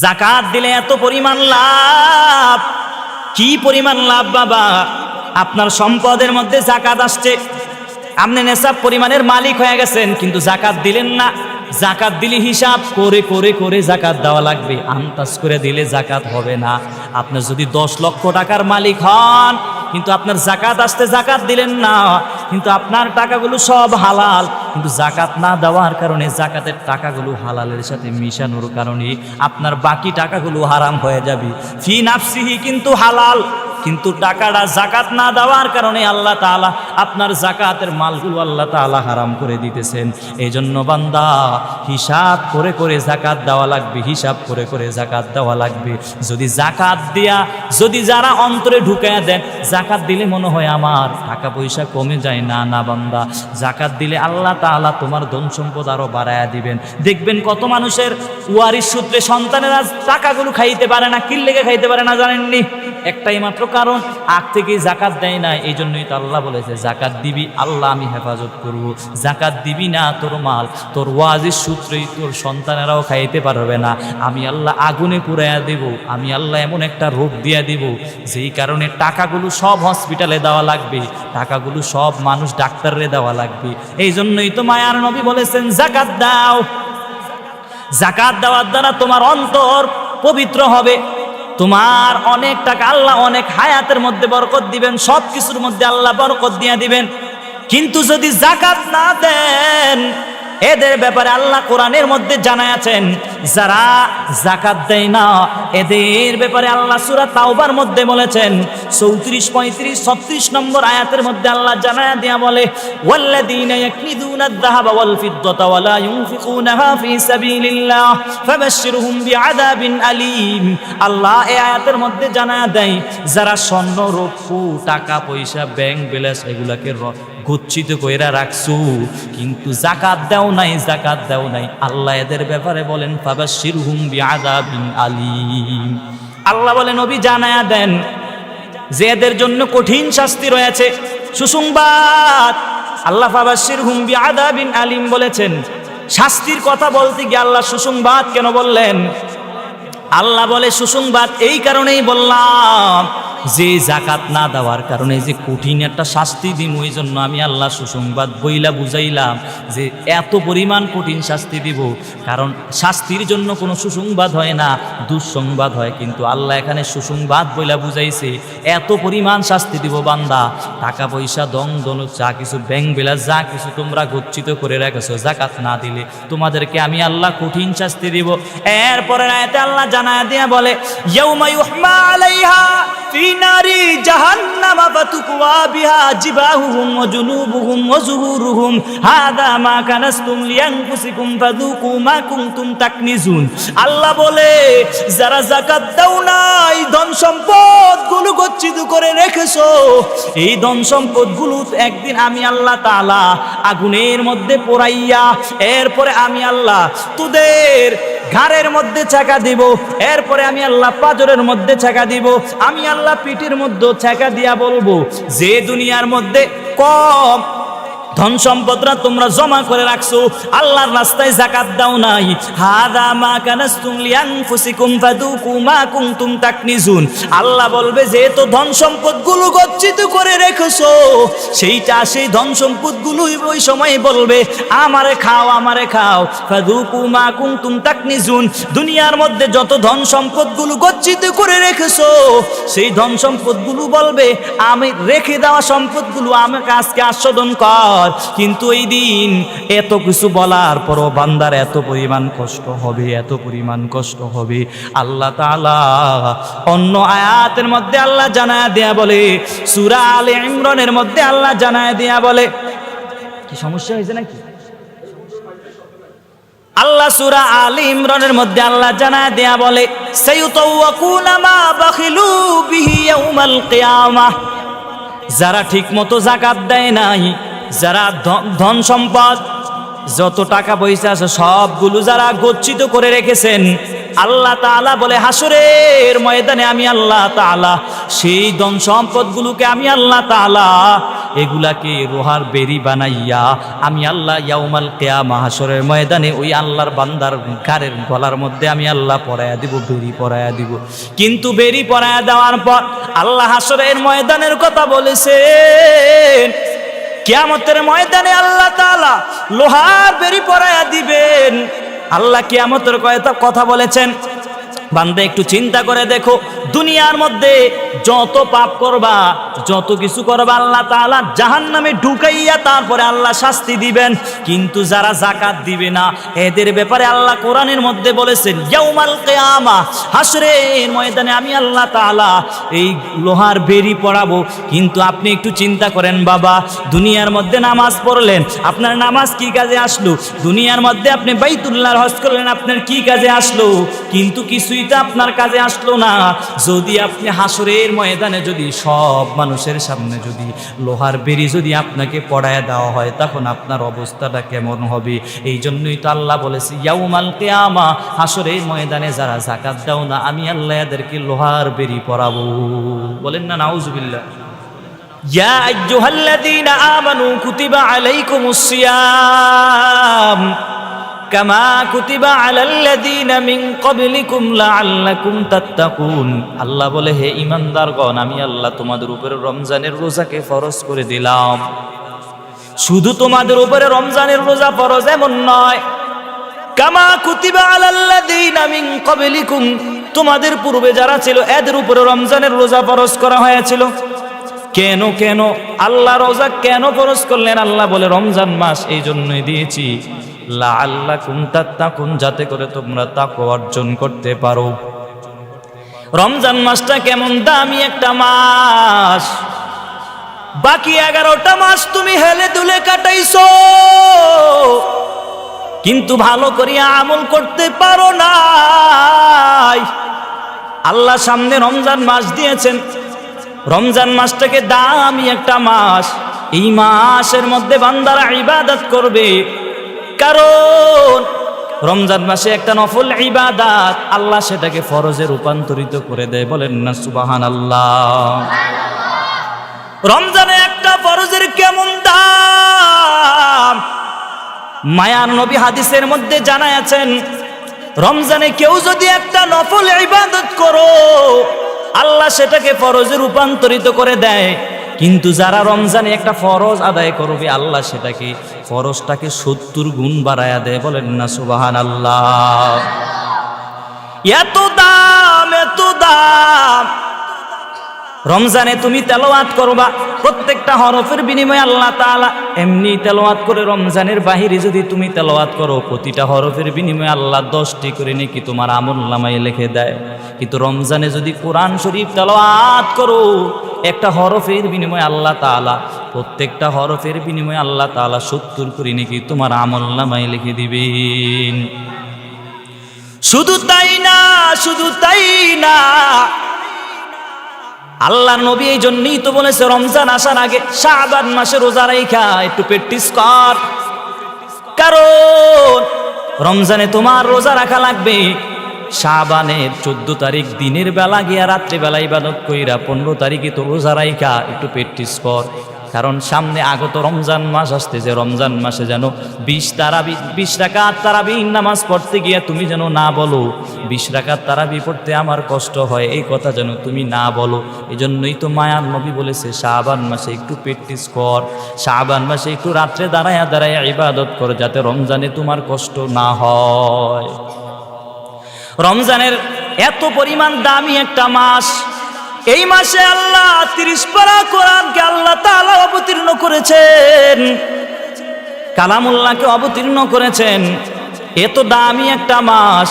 যাকাত দিলে এত পরিমাণ লাভ। কি পরিমাণ লাভ বাবা! আপনার সম্পদের মধ্যে যাকাত আসছে, আপনি নেশাব পরিমাণের মালিক হয়ে গেছেন, কিন্তু যাকাত দিলেন না। যাকাত দিলে হিসাব করে করে করে যাকাত দেওয়া লাগবে, আন্দাজ করে দিলে যাকাত হবে না। আপনি যদি 10 লক্ষ টাকার মালিক হন, কিন্তু আপনার যাকাত আসতে যাকাত দিলেন না, কিন্তু আপনার টাকাগুলো সব হালাল, কিন্তু যাকাত না দেওয়ার কারণে যাকাতের টাকাগুলো হালালের সাথে মিশানোর কারণে আপনার বাকি টাকাগুলো হারাম হয়ে যাবে। ফি নাফসিহি কিন্তু হালাল, কিন্তু টাকাটা যাকাত না দেওয়ার কারণে আল্লাহ তাআলা আপনার যাকাতের মালগুলো আল্লাহ তাআলা হারাম করে দিতেছেন। এই জন্য বান্দা হিসাব করে করে যাকাত দেওয়া লাগবে, হিসাব করে করে যাকাত দেওয়া লাগবে। যদি যাকাত দিয়া যদি যারা অন্তরে ঢুকায়া দেন, যাকাত দিলে মনে হয় আমার টাকা পয়সা কমে যায়, না না বান্দা, যাকাত দিলে আল্লাহ তাআলা তোমার ধন সম্পদ আরো বাড়ায়া দিবেন। দেখবেন কত মানুষের ওয়ারিশ সূত্রে সন্তানেরা টাকাগুলো খাইতে পারে না। কি লেগে খাইতে পারে না জানেননি? একটাই মাত্র কারণ, আগ থেকে যাকাত দেয় না। এই জন্যই তো আল্লাহ বলেছে যাকাত দিবি, আল্লাহ আমি হেফাজত করব। যাকাত দিবি না, তোর মাল তোর ওয়াজির সূত্রেই তোর সন্তানেরাও খাইতে পারবে না, আমি আল্লাহ আগুনে পুরাইয়া দেব। আমি আল্লাহ এমন একটা রোগ দিয়া দিব, যেই কারণে টাকাগুলো সব হসপিটালে দেওয়া লাগবে, টাকাগুলো সব মানুষ ডাক্তাররে দেওয়া লাগবে। এই জন্যই তো মায়ার নবী বলেছেন যাকাত দাও। যাকাত দেওয়ার দ্বারা তোমার অন্তর পবিত্র হবে, তোমার অনেক টাকা আল্লাহ অনেক হায়াতের মধ্যে বরকত দিবেন, সব কিছুর মধ্যে আল্লাহ বরকত দিয়ে দিবেন। কিন্তু যদি যাকাত না দেন, এদের ব্যাপারে আল্লাহ কোরআনের মধ্যে জানায়াছেন, যারা যাকাত দেয় না এদের ব্যাপারে আল্লাহ সূরা তাওবার মধ্যে বলেছেন 34, 35, 36 নম্বর আয়াতের মধ্যে আল্লাহ জানায়া দিয়া বলে, ওয়াল্লাযীনা ইয়াকনিযুনা আয-যাহাবা ওয়াল ফিদ্দাতা ওয়া লা ইউনফিকুনাহা ফী সাবিলিল্লাহ ফাবাশশিরহুম বিআযাবিন আলীম। আল্লাহ এই আয়াতের মধ্যে জানায়া দেয়, যারা স্বর্ণ রৌপ্য টাকা পয়সা ব্যাংক ব্যালেন্স এগুলাকে গচ্ছিত কইরা রাখছো, কিন্তু যাকাত দাও নাই, যাকাত দাও নাই, আল্লাহ এদের ব্যাপারে বলেন ফাবাশশিরহুম বিআযাবিন আলীম। আল্লাহ বলেন নবী জানায়া দেন যে এদের জন্য কঠিন শাস্তি রয়েছে। সুসংবাদ, আল্লাহ ফাবাশশিরহুম বিআযাবিন আলীম বলেছেন। শাস্তির কথা বলতে গিয়ে আল্লাহ সুসংবাদ কেন বললেন? আল্লাহ বলে সুসংবাদ এই কারণেই বললাম যে যাকাত না দেওয়ার কারণে যে কঠিন একটা শাস্তি দিব, ওই জন্য আমি আল্লাহ সুসংবাদ বইলা বুঝাইলাম যে এত পরিমাণ কঠিন শাস্তি দিব। কারণ শাস্তির জন্য কোনো সুসংবাদ হয় না, দুঃসংবাদ হয়, কিন্তু আল্লাহ এখানে সুসংবাদ বইলা বুঝাইছে এত পরিমাণ শাস্তি দিব বান্দা। টাকা পয়সা দং দন যা কিছু ব্যাংক ব্যালেন্স যা কিছু তোমরা গচ্ছিত করে রেখেছো, যাকাত না দিলে তোমাদেরকে আমি আল্লাহ কঠিন শাস্তি দিব। এরপরে আয়াতে আল্লাহ জানায়া দিয়া বলে, ইয়াউমা ইউহমা আলাইহা ফি নারি জাহান্নামা ফাতুকওয়া বিহা জিবাহুহুম ওয়া জুনুবুহুম ওয়া যুহুরুহুম হাযা মা কানাসতুম লিয়ানফুসিকুম ফাযুকু মা কুনতুম তাকনিজুন। আল্লাহ বলে যারা যাকাত দাও নাই, ধন সম্পদগুলো গচ্ছিত করে রেখেছো, এই ধন সম্পদগুলো একদিন আমি আল্লাহ তাআলা আগুনের মধ্যে পোড়াইয়া এরপরে আমি আল্লাহ তোদের ঘাড়ের মধ্যে চাকা দিব, এরপরে আমি আল্লাহ পাজরের মধ্যে চাকা দিব, আমি আল্লাহ পিঠের মধ্যে চাকা দিয়া বলবো যে দুনিয়ার মধ্যে কম ধন সম্পদরা তোমরা জমা করে রাখছো, আল্লাহর রাস্তায় যাকাত দাও নাই, হাযা মা কানাসতুম লিয়ানফুসিকুম ফাযুকু মা কুনতুম তাকনিজুন। আল্লাহ বলবে যে তো ধন সম্পদগুলো গচ্ছিত করে রেখেছো, সেই ধন সম্পদগুলো ওই সময় বলবে আমারে খাও, আমারে খাও। ফাযুকু মা কুনতুম তাকনিজুন। দুনিয়ার মধ্যে যত ধন সম্পদগুলো গচ্ছিত করে রেখেছো, সেই ধন সম্পদগুলো বলবে আমি রেখে দেওয়া সম্পদগুলো আমাকে আজকে আস্বাদন কর। কিন্তু এই দিন এত কিছু বলার পরও বান্দার এত পরিমাণ কষ্ট হবে, এত পরিমাণ কষ্ট হবে। আল্লাহ তাআলা অন্য আয়াতের মধ্যে আল্লাহ জানায়া দেয়া বলে, সূরা আলে ইমরানের মধ্যে আল্লাহ জানায়া দেয়া বলে, কি সমস্যা হয়েছে নাকি? আল্লাহ সূরা আলে ইমরানের মধ্যে আল্লাহ জানায়া দেয়া বলে, সায়ুতাওয়াকুনা মা বাখিলু বিহি ইয়াউমাল কিয়ামাহ। যারা ঠিকমতো যাকাত দেয় নাই, যারা ধন সম্পদ যত টাকা পয়সা আছে সবগুলো যারা গচ্ছিত করে রেখেছেন, আল্লাহ তাআলা বলে হাসরের ময়দানে আমি আল্লাহ তাআলা সেই ধন সম্পদগুলোকে আমি আল্লাহ তাআলা এগুলাকে লোহার বেরি বানাইয়া আমি আল্লাহ ইয়াউমাল কিয়ামা হাসরের ময়দানে ওই আল্লাহর বান্দার ঘাড়ের গলার মধ্যে আমি আল্লাহ পরায়া দিব, বেরি পরায়া দিব। কিন্তু বেরি পরায়া দেওয়ার পর আল্লাহ হাসরের ময়দানের কথা বলেছেন, কিয়ামতের ময়দানে আল্লাহ তাআলা লোহার বেরি পরায়া দিবেন। আল্লাহ কিয়ামতের কথা বলেছেন। বান্দা একটু চিন্তা করে দেখো, দুনিয়ার মধ্যে যত পাপ করবা, যত কিছু করবা, আল্লাহ তাআলা জাহান্নামে ঢুকাইয়া তারপরে আল্লাহ শাস্তি দিবেন। কিন্তু যারা যাকাত দিবে না, এদের ব্যাপারে আল্লাহ কোরআনের মধ্যে বলেছেন ইয়াউমাল কিয়ামা হাসরের ময়দানে আমি আল্লাহ তাআলা এই লোহার বেরি পড়াবো। কিন্তু আপনি একটু চিন্তা করেন বাবা, দুনিয়ার মধ্যে নামাজ পড়লেন, আপনার নামাজ কি কাজে আসলো? দুনিয়ার মধ্যে আপনি বাইতুল্লাহর হজ করলেন, আপনার কি কাজে আসলো? কিন্তু কিছুই তো আপনার কাজে আসলো না। যদি আপনি হাসরের ময়দানে যদি সব মানুষের সামনে যদি লোহার বেরি যদি আপনাকে পড়ায় দেওয়া হয়, তখন আপনার অবস্থাটা কেমন হবে? এই জন্যই তো আল্লাহ বলেছে ইয়াউমাল কিয়ামা হাসরের ময়দানে যারা যাকাত দাও না, আমি আল্লাহ এদেরকে লোহার বেরি পরাবো। বলেন না নাউজুবিল্লাহ। ইয়া আইয়ুহাল্লাযীনা আমানু কুতিবা আলাইকুমুস সিয়াম কামা কুতিবা আলাল্লাযীনা মিন ক্বাবলিকুম লাআল্লাকুম তাত্তাকুন। আল্লাহ বলে, হে ঈমানদারগণ, আমি আল্লাহ তোমাদের উপরে রমজানের রোজাকে ফরজ করে দিলাম। শুধু তোমাদের উপরে রমজানের রোজা ফরজ এমন নয়, কামা কুতিবা আলাল্লাযীনা মিন ক্বাবলিকুম, তোমাদের পূর্বে যারা ছিল এদের উপরে রমজানের রোজা ফরজ করা হয়েছিল। কেন কেন আল্লাহ রোজা কেন ফরজ করলেন? আল্লাহ বলে রমজান মাস এই জন্যই দিয়েছি লাআল্লাকুম তাত্তাকুন, যাতে করে তোমরা তাকওয়া অর্জন করতে পারো। রমজান মাসটা কেমন দামি একটা মাস, বাকি 11টা মাস তুমি হেলে দুলে কাটাইছো, কিন্তু ভালো করিয়া আমল করতে পারো নাই। আল্লাহ সামনে রমজান মাস দিয়েছেন, রমজান মাসটাকে দামি একটা মাস। এই মাসের মধ্যে বান্দারা ইবাদত করবে, কারণ রমজান মাসে একটা নফল ইবাদত আল্লাহ সেটাকে ফরজে রূপান্তরিত করে দেয়। বলেন না সুবহানাল্লাহ। রমজানে একটা ফরজের কেমন দাম! মায়ার নবী হাদিসের মধ্যে জানায়াছেন, রমজানে কেউ যদি একটা নফল ইবাদত করো, আল্লাহ সেটাকে ফরজে রূপান্তরিত করে দেয়। কিন্তু যারা রমজানে একটা ফরজ আদায় করবে, আল্লাহ সেটাকে ফরজটাকে 70 গুণ বাড়ায়া দেয়। বলেন না সুবহানাল্লাহ। এত দাম, এত দাম। রমজানে তুমি তেলাওয়াত করবা, প্রত্যেকটা হরফের বিনিময়ে আল্লাহ তাআলা এমনি তেলাওয়াত করে। রমজানের বাহিরে যদি তুমি তেলাওয়াত করো, প্রতিটা হরফের বিনিময়ে আল্লাহ 10টি করে নেকি তোমার আমলনামায় লিখে দেয়। কিন্তু রমজানে যদি কোরআন শরীফ তেলাওয়াত করো, একটা হরফের বিনিময়ে আল্লাহ তাআলা, প্রত্যেকটা হরফের বিনিময়ে আল্লাহ তাআলা 70 করে নেকি তোমার আমলনামায় লিখে দিবেন। শুধু তাই না, শুধু তাই না, আল্লাহ নবী এই জন্যই তো বলেছে রমজান আসার আগে শাবান মাসে রোজা রাখা একটু প্র্যাকটিস কর। কারণ রমজানে তোমার রোজা রাখা লাগবে। শাবানের 14 তারিখ দিনের বেলা গিয়া রাত্রিবেলা ইবাদত কইরা 15 তারিখে তো রোজা রাখা একটু প্র্যাকটিস কর। কারণ সামনে আগত রমজান মাস আসতেছে, রমজান মাসে যেন 20 রাকাত তারাবি নামাজ পড়তে গিয়া তুমি যেন না বলো 20 রাকাত তারাবি পড়তে আমার কষ্ট হয়, এই কথা যেন তুমি না বলো। এজন্যই তো মায়ার নবী বলেছে শাবান মাসে একটু প্র্যাকটিস কর, শাবান মাসে একটু রাত্রে দাঁড়ায়া দাঁড়ায়া ইবাদত কর, যাতে রমজানে তোমার কষ্ট না হয়। রমজানের এত পরিমাণ দামি একটা মাস, এই মাসে আল্লাহ 30 পারা কোরআনকে আল্লাহ তাআলা অবতীর্ণ করেছেন, কালামুল্লাহকে অবতীর্ণ করেছেন। এত দামি একটা মাস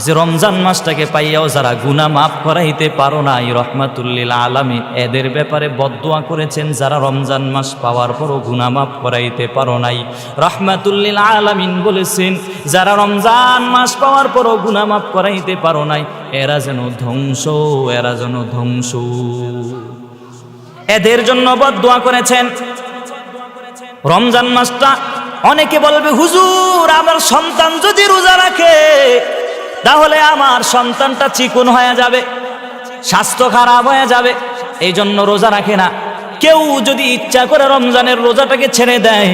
যে রমজান মাসটাকে পাইয়াও যারা গুনাহ মাফ করাইতে পারো নাই, রহমাতুল লিল আলামিন এদের ব্যাপারে বদদুয়া করেছেন। যারা রমজান মাস পাওয়ার পরও গুনাহ মাফ করাইতে পারো নাই, রহমাতুল লিল আলামিন বলেছেন যারা রমজান মাস পাওয়ার পরও গুনাহ মাফ করাইতে পারো নাই, এরা যেন ধ্বংস, এরা যেন ধ্বংস। এদের জন্য বদদুয়া করেছেন। রমজান মাসটা অনেকে বলবে, হুজুর আমার সন্তান যদি রোজা রাখে তাহলে আমার সন্তানটা চিকন হয়ে যাবে, স্বাস্থ্য খারাপ হয়ে যাবে, এই জন্য রোজা রাখে না। কেউ যদি ইচ্ছা করে রমজানের রোজাটাকে ছেড়ে দেয়,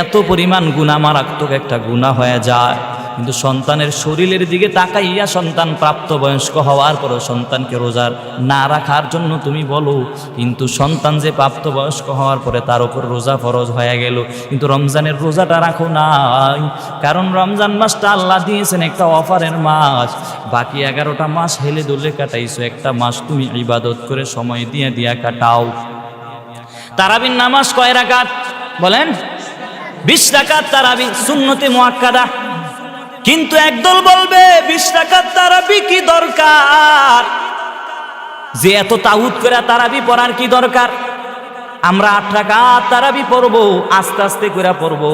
এত পরিমাণ গুনাহ, মারাত্মক একটা গুনাহ হয়ে যায়। কিন্তু সন্তানের শরীরের দিকে তাকাইয়া সন্তান প্রাপ্তবয়স্ক হওয়ার পরও সন্তানকে রোজার না রাখার জন্য তুমি বলো, কিন্তু সন্তান যে প্রাপ্তবয়স্ক হওয়ার পরে তার উপর রোজা ফরজ হয়ে গেল, কিন্তু রমজানের রোজাটা রাখো নাই। কারণ রমজান মাসটা আল্লাহ দিয়েছেন একটা অফারের মাস। বাকি 11টা মাস হেলে দুলে কাটাইছো, একটা মাস তুমি ইবাদত করে সময় দিয়ে দিয়া কাটাও। তারাবির নামাজ কয় রাকাত বলেন? 20 রাকাত তারাবি সুন্নতে মুআক্কাদা। কিন্তু একদল বলবে 20 রাকাত তারাবি কি দরকার, যে এত তাউত করে তারাবি পড়ার কি দরকার? আমরা 8 রাকাত তারাবি পড়বো, আস্তে আস্তে করে পড়বো।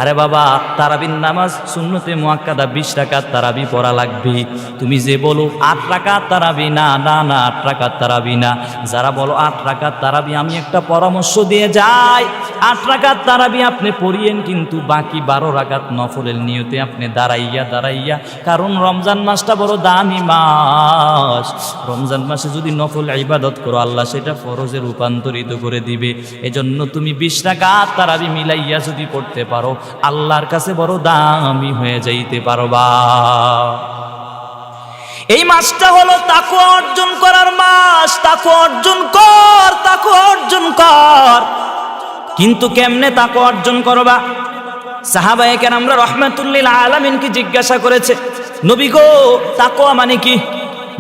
আরে বাবা, তারাবির নামাজ সুন্নতে মুআক্কাদা 20 রাকাত তারাবি পড়া লাগবে। তুমি যে বলো 8 রাকাত তারাবি, না না না 8 রাকাত তারাবি না। যারা বলো 8 রাকাত তারাবি, আমি একটা পরামর্শ দিয়ে যাই, 8 রাকাত তারাবি আপনি পড়িয়েন, কিন্তু বাকি 12 রাকাত নফলের নিয়তে আপনি দাঁড়াইয়া। কারণ রমজান মাসটা বড় দামি মাস। রমজান মাসে যদি নফল ইবাদত করো, আল্লাহ সেটা ফরজে রূপান্তরিত করে দিবে। এজন্য তুমি 20 রাকাত তারাবি মিলাইয়া যদি পড়তে পারো, আল্লাহর কাছে বড় দামি হয়ে যাইতে পারবা। এই মাসটা হলো তাকওয়া অর্জন করার মাস। তাকওয়া অর্জন কর। কিন্তু কেমনে তাকওয়া অর্জন করবা? সাহাবায়ে কেরামরা রাহমাতুল্লিল আলামিনকে জিজ্ঞাসা করেছে, নবী গো, তাকওয়া মানে কি?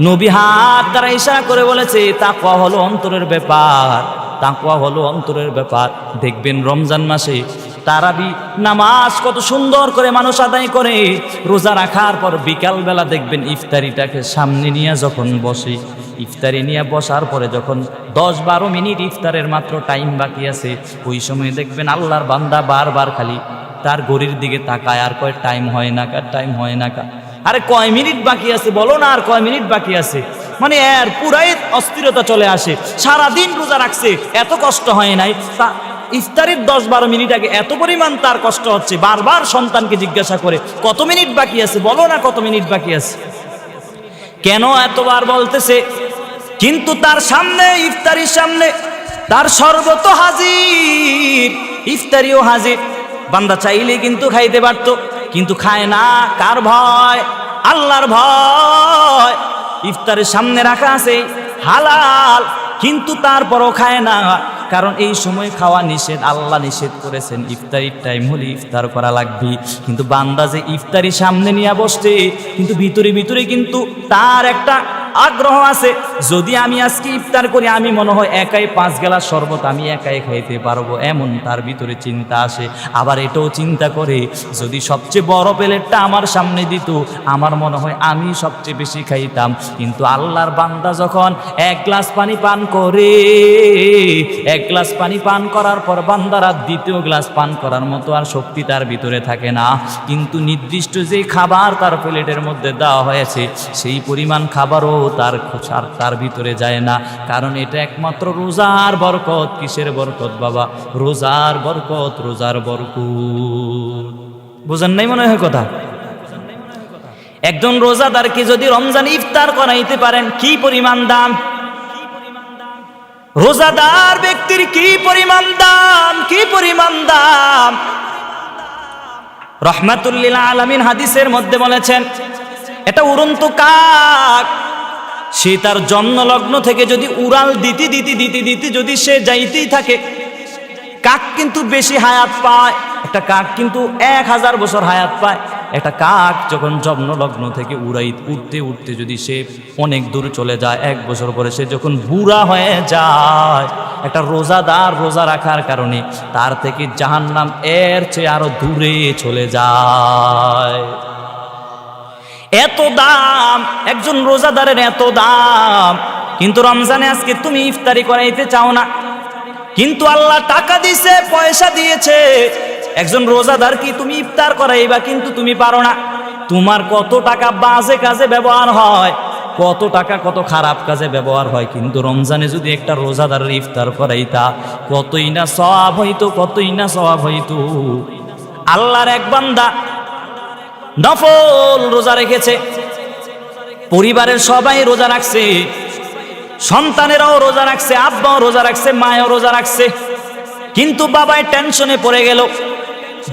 নবী হাত দ্বারা ইশারা করে বলেছে, তাকওয়া হলো অন্তরের ব্যাপার। তাকওয়া হলো অন্তরের ব্যাপার। দেখবেন রমজান মাসে তারাবি নামাজ কত সুন্দর করে মানুষ আদায় করে। রোজা রাখার পর বিকালবেলা দেখবেন ইফতারিটাকে সামনে নিয়ে যখন বসে, ইফতারি নিয়ে বসার পরে যখন 10-12 মিনিট ইফতারের মাত্র টাইম বাকি আছে, ওই সময় দেখবেন আল্লাহর বান্দা বারবার খালি তার ঘড়ির দিকে তাকায়, আর কয় টাইম হয় না কা, টাইম হয় না কা। আরে কয় মিনিট বাকি আছে বলো না, আর কয় মিনিট বাকি আছে। মানে এর পুরাই অস্থিরতা চলে আসে। সারাদিন রোজা রাখছে, এত কষ্ট হয় নাই, তা ইফতারের 10-12 মিনিট আগে এত পরিমাণ তার কষ্ট হচ্ছে। বারবার সন্তানকে জিজ্ঞাসা করে, কত মিনিট বাকি আছে বলো না, কত মিনিট বাকি আছে। কেন এতবার বলতেছে? কিন্তু তার সামনে, ইফতারির সামনে তার শরবত হাজির, ইফতারিও হাজির। বান্দা চাইলে কিন্তু খাইতে পারত, কিন্তু খায় না। কার ভয়? আল্লাহর ভয়। ইফতারের সামনে রাখা আছে হালাল, কিন্তু তারপরও খায় না। কারণ এই সময় খাওয়া নিষেধ, আল্লাহ নিষেধ করেছেন। ইফতারির টাইম হলে ইফতার করা লাগবে। কিন্তু বান্দা যে ইফতারি সামনে নিয়ে বসছে, কিন্তু ভিতরে কিন্তু তার একটা আগ্রহ আছে, যদি আমি আজকে ইফতার করি, আমি মনে হয় একাই 5 গ্লাস শরবত আমি একাই খাইতে পারবো, এমন তার ভিতরে চিন্তা আসে। আবার এটাও চিন্তা করে, যদি সবচেয়ে বড় প্লেটটা আমার সামনে দিত, আমার মনে হয় আমি সবচেয়ে বেশি খাইতাম। কিন্তু আল্লাহর বান্দা যখন 1 গ্লাস পানি পান করে, 1 গ্লাস পানি পান করার পর বান্দারা 2য় গ্লাস পান করার মতো আর শক্তি তার ভিতরে থাকে না। কিন্তু নির্দিষ্ট যে খাবার তার প্লেটের মধ্যে দেওয়া হয়েছে, সেই পরিমাণ খাবারও তার ভিতরে যায় না। কারণ এটা একমাত্র রোজার বরকত। কিসের বরকত বাবা? রোজার বরকত, রোজার বরকত। বুঝেন নাই মনে হয় কথা? একজন রোজাদারকে যদি রমজান ইফতার করাইতে পারেন, কি পরিমাণ দাম! রোজাদার ব্যক্তির কি পরিমাণ দাম, কি পরিমাণ দাম! রাহমাতুল্লিল আলামিন হাদিসের মধ্যে বলেছেন, এটা উড়ন্ত কাক, সে তার জন্ম লগ্ন থেকে যদি উড়াল দিতে যদি সে যাইতেই থাকে, কাক কিন্তু বেশি হায়াত পায়। একটা কাক কিন্তু 1000 বছর হায়াত পায়। একটা কাক যখন জন্ম লগ্ন থেকে উড়তে যদি সে অনেক দূর চলে যায়, 1 বছর পরে সে যখন বুড়া হয়ে যায়, একটা রোজাদার রোজা রাখার কারণে তার থেকে জাহান্নাম এর চেয়ে আরো দূরে চলে যায়। এত দাম একজন রোজাদারের, এত দাম। কিন্তু রমজানে আজকে তুমি ইফতারি করাইতে চাও না, কিন্তু আল্লাহ টাকা দিয়েছে, পয়সা দিয়েছে, একজন রোজাদার কি তুমি ইফতার করাইবা, কিন্তু তুমি পারো না। তোমার কত টাকা বাজে কাজে ব্যবহার হয়, কত টাকা কত খারাপ কাজে ব্যবহার হয়। কিন্তু রমজানে যদি একটা রোজাদারের ইফতার করাইতা, কতই না সওয়াব হইতো, কতই না সওয়াব হইতো। আল্লাহর এক বান্দা নফল রোজা রেখেছে, পরিবারের সবাই রোজা রাখছে, সন্তানেরাও রোজা রাখছে, আব্বাও রোজা রাখছে, মায়ও রোজা রাখছে, কিন্তু বাবাই টেনশনে পড়ে গেল।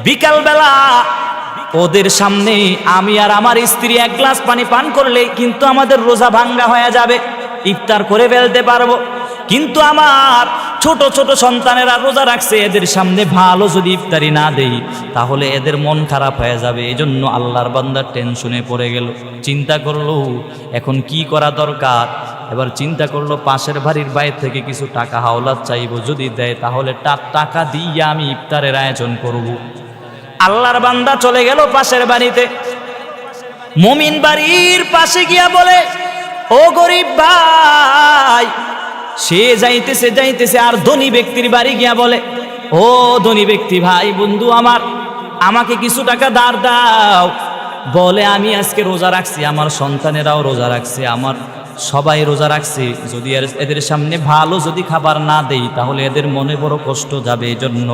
বিকালবেলা ওদের সামনে আমি আর আমার স্ত্রী এক গ্লাস পানি পান করলে কিন্তু আমাদের রোজা ভাঙ্গা হয়ে যাবে, ইফতার করে ফেলতে পারবো। কিন্তু আমার ছোট ছোট সন্তানেরা রোজা রাখছে, এদের সামনে ভালো যদি ইফতারি না দেই তাহলে এদের মন খারাপ হয়ে যাবে। এই জন্য আল্লাহর বান্দা টেনশনে পড়ে গেল। চিন্তা করলো এখন কি করা দরকার। এবার চিন্তা করলো পাশের বাড়ির বাইরে থেকে কিছু টাকা হাওলাত চাইবো, যদি দেয় তাহলে টাকা দিয়ে আমি ইফতারের আয়োজন করব। আল্লাহর বান্দা চলে গেল পাশের বাড়িতে। মুমিন বাড়ির পাশে গিয়া বলে, ও গরিব ভাই। সে যাইতেছে আর ধনী ব্যক্তির বাড়ি গিয়া বলে, ও ধনী ব্যক্তি ভাই, বন্ধু আমাকে কিছু টাকা ধার দাও। বলে আমি আজকে রোজা রাখছি, আমার সন্তানেরাও রোজা রাখছে, আমার সবাই রোজা রাখছে, যদি এদের সামনে ভালো যদি খাবার না দেই তাহলে এদের মনে বড় কষ্ট যাবে, এই জন্য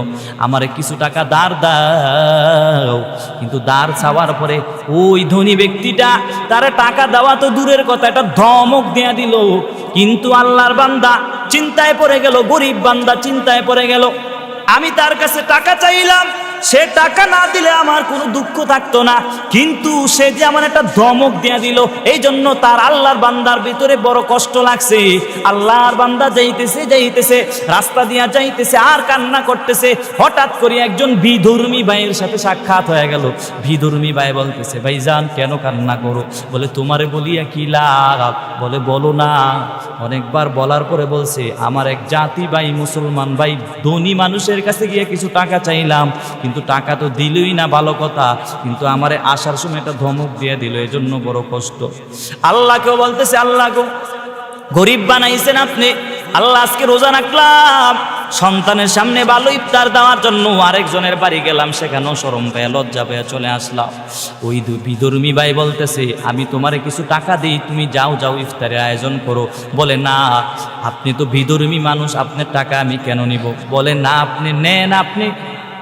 আমারে কিছু টাকা ধার দাও। কিন্তু ধার চাওয়ার পরে ওই ধনী ব্যক্তিটা তারা টাকা দেওয়া তো দূরের কথা, একটা ধমক দেয়া দিল। কিন্তু আল্লাহর বান্দা চিন্তায় পড়ে গেল, গরিব বান্দা চিন্তায় পড়ে গেল। আমি তার কাছে টাকা চাইলাম, সে টাকা না দিলে আমার কোনো দুঃখ থাকতো না, কিন্তু সে যে আমার একটা ধমক দিয়া দিল, এই জন্য তার আল্লাহর বান্দার ভিতরে বড় কষ্ট লাগছে। আল্লাহর বান্দা যাইতেছে রাস্তা দিয়া যাইতেছে আর কান্না করতেছে। হঠাৎ করে একজন বিধর্মী ভাইয়ের সাথে সাক্ষাৎ হয়ে গেল। বিধর্মী ভাই বলতেছে, ভাইজান কেন কান্না করো? বলে তোমারে বলিয়া কি লাভ? বলে বলো না। অনেকবার বলার পরে বলছে, আমার এক জাতি ভাই মুসলমান ভাই ধনী মানুষের কাছে গিয়ে কিছু টাকা চাইলাম, কিন্তু টাকা তো দিলই না, ভালো কথা, কিন্তু আমারে আসার সময় একটা ধমক দিয়ে দিল, এই জন্য বড় কষ্ট। আল্লাহকেও বলতেছে, আল্লাহ গো, গরিব বানাইছেন আপনি, আল্লাহ আজকে রোজা রাখলাম, সন্তানের সামনে ভালো ইফতার দেওয়ার জন্য আরেকজনের বাড়ি গেলাম, সেখানেও শরম পেয়ে লজ্জা পেয়ে চলে আসলাম। ওই বিধর্মী ভাই বলতেছে, আমি তোমারে কিছু টাকা দিই, তুমি যাও ইফতারের আয়োজন করো। বলে না, আপনি তো বিধর্মী মানুষ, আপনার টাকা আমি কেন নিব? বলে না, আপনি নেন, আপনি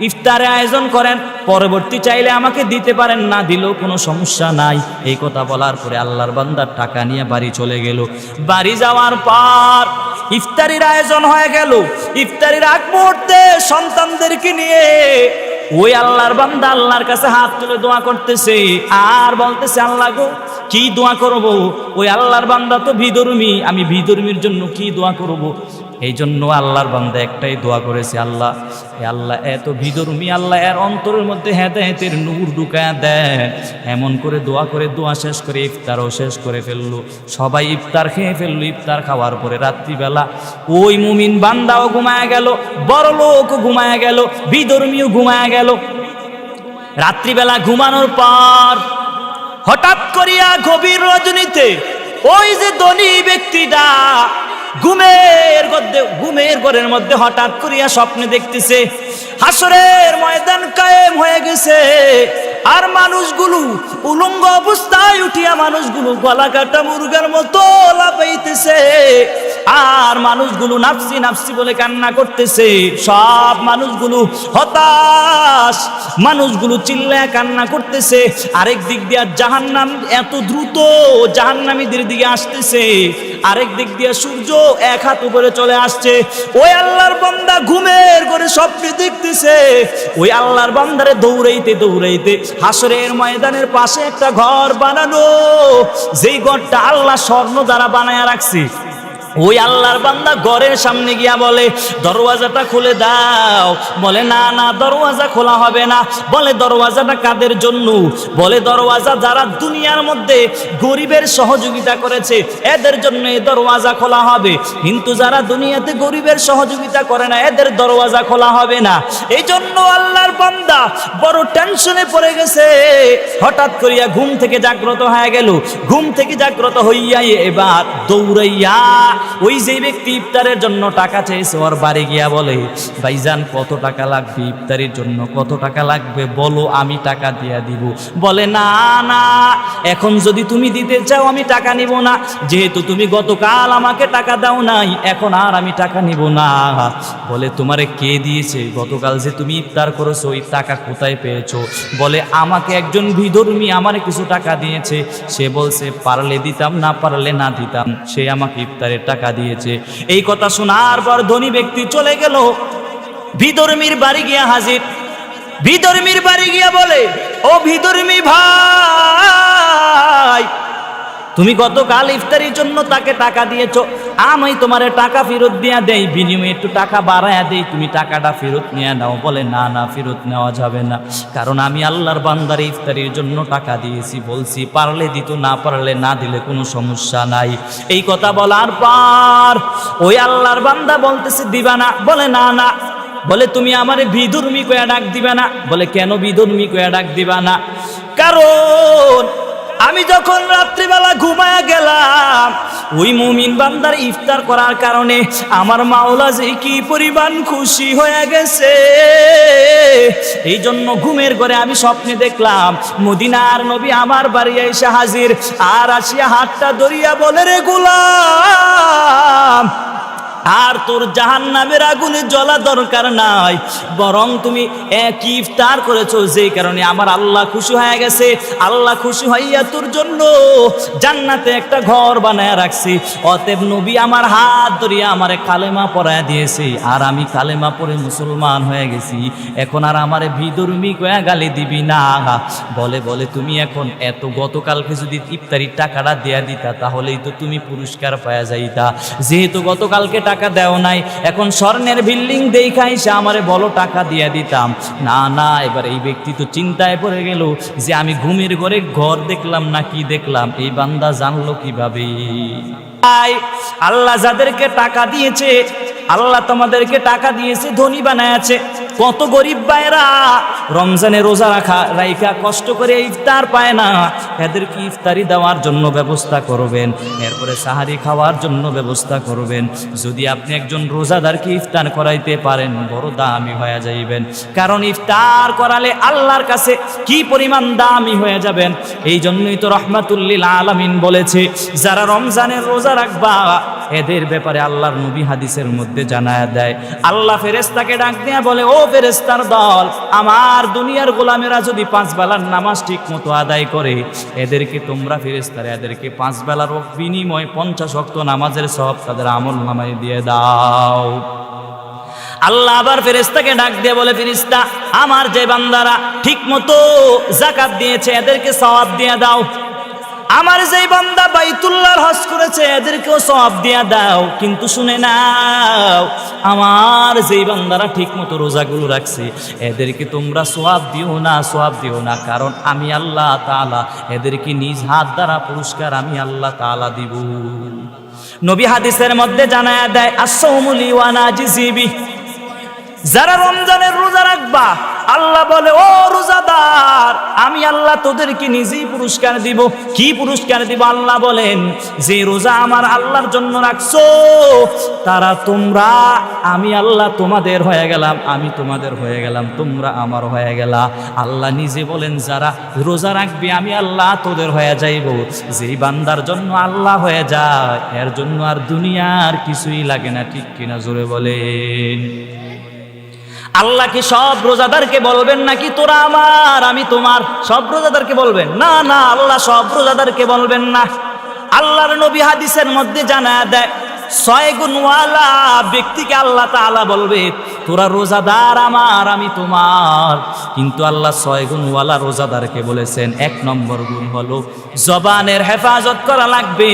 ইফতারে আয়োজন করেন, পরবর্তী চাইলে আমাকে দিতে পারেন, না দিলেও কোনো সমস্যা নাই। এই কথা বলার পরে আল্লাহর বান্দার টাকা নিয়ে বাড়ি চলে গেল। বাড়ি যাওয়ার পর ইফতারির আয়োজন হয়ে গেল। ইফতারির আগ মুহূর্তে সন্তানদেরকে নিয়ে ওই আল্লাহর বান্দা আল্লাহর কাছে হাত তুলে দোয়া করতেছে আর বলতেছে, আল্লাহ গো, কি দোয়া করব? ওই আল্লাহর বান্দা তো বিধর্মী, আমি বিধর্মীর জন্য কি দোয়া করব? এই জন্য আল্লাহর বান্দা একটাই দোয়া করেছে, আল্লাহ এত বিধর্মী, আল্লাহ এর অন্তরের মধ্যে হেদায়েতের নূর ঢুকায়া দেন। এমন করে দোয়া শেষ করে ইফতারও শেষ করে ফেললো। সবাই ইফতার খেয়ে ফেললো। ইফতার খাওয়ার পরে রাত্রিবেলা ওই মুমিন বান্দাও ঘুমায়া গেল, বড় লোকও ঘুমায়া গেল, বিধর্মীও ঘুমায়া গেল। রাত্রিবেলা ঘুমানোর পর হঠাৎ করিয়া গভীর রজনীতে ওই যে ধনী ব্যক্তিটা ঘুমের ঘরের মধ্যে হঠাৎ করিয়া স্বপ্নে দেখতেছে হাসরের ময়দান কায়েম হয়ে গেছে, আর মানুষগুলো উলঙ্গ অবস্থায় উঠিয়া মানুষগুলো গলা কাটা মুরগার মতো লাফাইতেছে, আর মানুষগুলো নাফসি নাফসি বলে কান্না করতেছে। সব মানুষগুলো হতাশ, মানুষগুলো চিল্লায় কান্না করতেছে। আরেক দিক দিয়ে জাহান্নাম এত দ্রুত জাহান্নামীদের দিকে আসতেছে, আরেক দিক দিয়ে সূর্য এক হাত উপরে চলে আসছে। ওই আল্লাহর বান্দা ঘুমের ঘরে স্বপ্নে দেখতেছে ওই আল্লাহর বান্দারে দৌড়াইতে হাসরের ময়দানের পাশে একটা ঘর বানানো, যেই ঘরটা আল্লাহ স্বর্ণ দ্বারা বানায়া রাখছে। ওই আল্লাহর বান্দা ঘরের সামনে গিয়া বলে, দরওয়াজাটা খুলে দাও। বলে না, দরওয়াজা খোলা হবে না। বলে দরওয়াজাটা কাদের জন্য? বলে দরওয়াজা যারা দুনিয়ার মধ্যে গরিবের সহযোগিতা করেছে এদের জন্য এই দরওয়াজা খোলা হবে, কিন্তু যারা দুনিয়াতে গরিবের সহযোগিতা করে না এদের দরওয়াজা খোলা হবে না। এই জন্য আল্লাহর বান্দা বড় টেনশনে পড়ে গেছে। হঠাৎ করিয়া ঘুম থেকে জাগ্রত হয়ে গেল। ঘুম থেকে জাগ্রত হইয়া এবার দৌড়াইয়া ওই যে ব্যক্তি ইফতারের জন্য টাকা চেয়েছে ওর বাড়ি গিয়া বলে, ভাইজান কত টাকা লাগবে ইফতারির জন্য? কত টাকা লাগবে বলো, আমি টাকা দিয়া দিব। বলে না, এখন যদি তুমি দিতে চাও আমি টাকা নিব না, যেহেতু তুমি গতকাল আমাকে টাকা দাও নাই, এখন আর আমি টাকা নিব না। বলে তোমারে কে দিয়েছে? গতকাল যে তুমি ইফতার করেছো ওই টাকা কোথায় পেয়েছো? বলে আমাকে একজন বিধর্মী আমারে কিছু টাকা দিয়েছে, সে বলছে পারলে দিতাম, না পারলে না দিতাম, সে আমাকে ইফতারের টাকা টাকা দিয়েছে। এই কথা শোনার পর ধনী ব্যক্তি চলে গেল, বিধর্মীর বাড়ি গিয়া হাজির। বিধর্মীর বাড়ি গিয়া বলে, ও বিধর্মী ভাই, তুমি গতকাল ইফতারির জন্য তাকে টাকা দিয়েছো, আমি তোমারে টাকা ফেরত দিয়া দেই, বিনিময়ে একটু টাকা বাড়ায়া দেই, তুমি টাকাটা ফেরত নিয়ে নাও। বলে, না না, ফেরত নেওয়া যাবে না, কারণ আমি আল্লাহর বান্দার ইফতারির জন্য টাকা দিয়েছি, বলছি পারলে দিত, না পারলে না দিলে কোনো সমস্যা নাই। এই কথা বলার পর ওই আল্লাহর বান্দা বলতেছে দিবা না। বলে, না না। বলে, তুমি আমারে বিধর্মী কয়া ডাক দিবা না। বলে, কেন বিধর্মী কয়া ডাক দিবা না? কারণ আমি যখন রাত্রিবেলা ঘুমায়া গেলাম, ওই মুমিন বান্দার ইফতার করার কারণে আমার মাওলা যে কি পরিমাণ খুশি হয়ে গেছে, এই জন্য ঘুমের ঘরে আমি স্বপ্নে দেখলাম মদিনার নবী আমার বাড়ি এসে হাজির, আর আসিয়া হাতটা ধরিয়া বলে, রে গোলাম, আর তোর জাহান্নামের আগুনে জ্বলা দরকার নাই, বরং তুমি এক ইফতার করেছো, যেই কারণে আমার আল্লাহ খুশি হয়ে গেছে। আল্লাহ খুশি হইয়া তোর জন্য জান্নাতে একটা ঘর বানায় রাখছি। অতএব নবী আমার হাত ধরিয়া আমারে কালেমা পড়ায় দিয়েছে, আর আমি কালেমা পড়ে মুসলমান হয়ে গেছি। এখন আর আমারে বিধর্মী কয়া গালি দিবি না। বলে তুমি এখন এত, গতকালকে যদি ইফতারির টাকাটা দেয়া দিতা তাহলেই তো তুমি পুরস্কার পাওয়া যাইতা, যেহেতু গতকালকে টাকা দেও নাই, এখন স্বর্ণের বিল্ডিং দেখাই সে আমারে বলো টাকা দিয়ে দিতাম। না না, এবার এই ব্যক্তি তো চিন্তায় পড়ে গেল যে আমি ঘুমের ঘরে ঘর দেখলাম না কি দেখলাম, এই বান্দা জানলো কিভাবে? আল্লাহ যাদেরকে টাকা দিয়েছে, আল্লাহ তোমাদেরকে টাকা দিয়েছে, ধনী বানায়াছে। কত গরিব ভাইরা রমজানে রোজা রাইখা কষ্ট করে ইফতার পায় না, এদেরকে ইফতারি দেওয়ার জন্য ব্যবস্থা করবেন, এরপরে সাহারি খাওয়ার জন্য ব্যবস্থা করবেন। যদি আপনি একজন রোজাদারকে ইফতার করাইতে পারেন, বড় দামি হয়ে যাইবেন, কারণ ইফতার করালে আল্লাহর কাছে কি পরিমাণ দামি হয়ে যাবেন। এই জন্যই তো রহমাতুল্লিল আলামিন বলেছে, যারা রমজানের রোজা রাখবা এদের ব্যাপারে আল্লাহর নবী হাদিসের মধ্যে জানায়া দেয়, আল্লাহ ফেরেশতাকে ডাক দিয়া বলে, ও ফেরেশতার দল, আমার দুনিয়ার গোলামেরা যদি 5 বেলার নামাজ ঠিক মতো আদায় করে, এদেরকে তোমরা ফেরেশতারা এদেরকে 5 বেলার বিনিময়ে 50 ওয়াক্ত নামাজের সওয়াব তাদের আমল নামায় দিয়ে দাও। আল্লাহ আবার ফেরেশতাকে ডাক দিয়ে বলে, ফেরেশতা, আমার যে বান্দারা ঠিক মতো যাকাত দিয়েছে এদেরকে সওয়াব দিয়ে দাও। আমার যেই বান্দা বাইতুল্লাহর হজ করেছে এদেরকেও সওয়াব দিয়া দাও। কিন্তু শুনে নাও, আমার যেই বান্দারা ঠিক মতো রোজাগুলো রাখছে এদেরকে তোমরা সওয়াব দিও না, সওয়াব দিও না, কারণ আমি আল্লাহ তাআলা এদেরকে নিজ হাত দ্বারা পুরস্কার আমি আল্লাহ তাআলা দিব। নবী হাদিসের মধ্যে জানায়া দেয়, আস-সাওমু লি ওয়া আনা আজজি বিহি, যারা রমজানের রোজা রাখবা, আল্লাহ বলে, ও রোজাদার, আমি আল্লাহ তোদেরকে নিজেই পুরস্কার দিব। কি পুরস্কার দিব? আল্লাহ বলেন, যে রোজা আমার আল্লাহর জন্য রাখছো তারা তোমরা, আমি আল্লাহ তোমাদের হয়ে গেলাম, আমি তোমাদের হয়ে গেলাম, তোমরা আমার হয়ে গেলা। আল্লাহ নিজে বলেন, যারা রোজা রাখবে আমি আল্লাহ তোদের হয়ে যাইব। যেই বান্দার জন্য আল্লাহ হয়ে যায় এর জন্য আর দুনিয়ার কিছুই লাগে না। ঠিক কিনা জোরে বলেন? আল্লাহ কি সব রোজাদারকে বলবেন নাকি তোরা আমার আমি তোমার? সব রোজাদারকে বলবেন না? না, আল্লাহ সব রোজাদারকে বলবেন না। আল্লাহর নবী হাদিসের মধ্যে জানায়া দেয়, 6 গুণওয়ালা ব্যক্তিকে আল্লাহ তাআলা বলবে, তোরা রোজাদার আমার আমি তোমার। কিন্তু আল্লাহ 6 গুণওয়ালা রোজাদারকে বলেছেন। 1 নম্বর গুণ হলো জবানের হেফাজত করা লাগবে,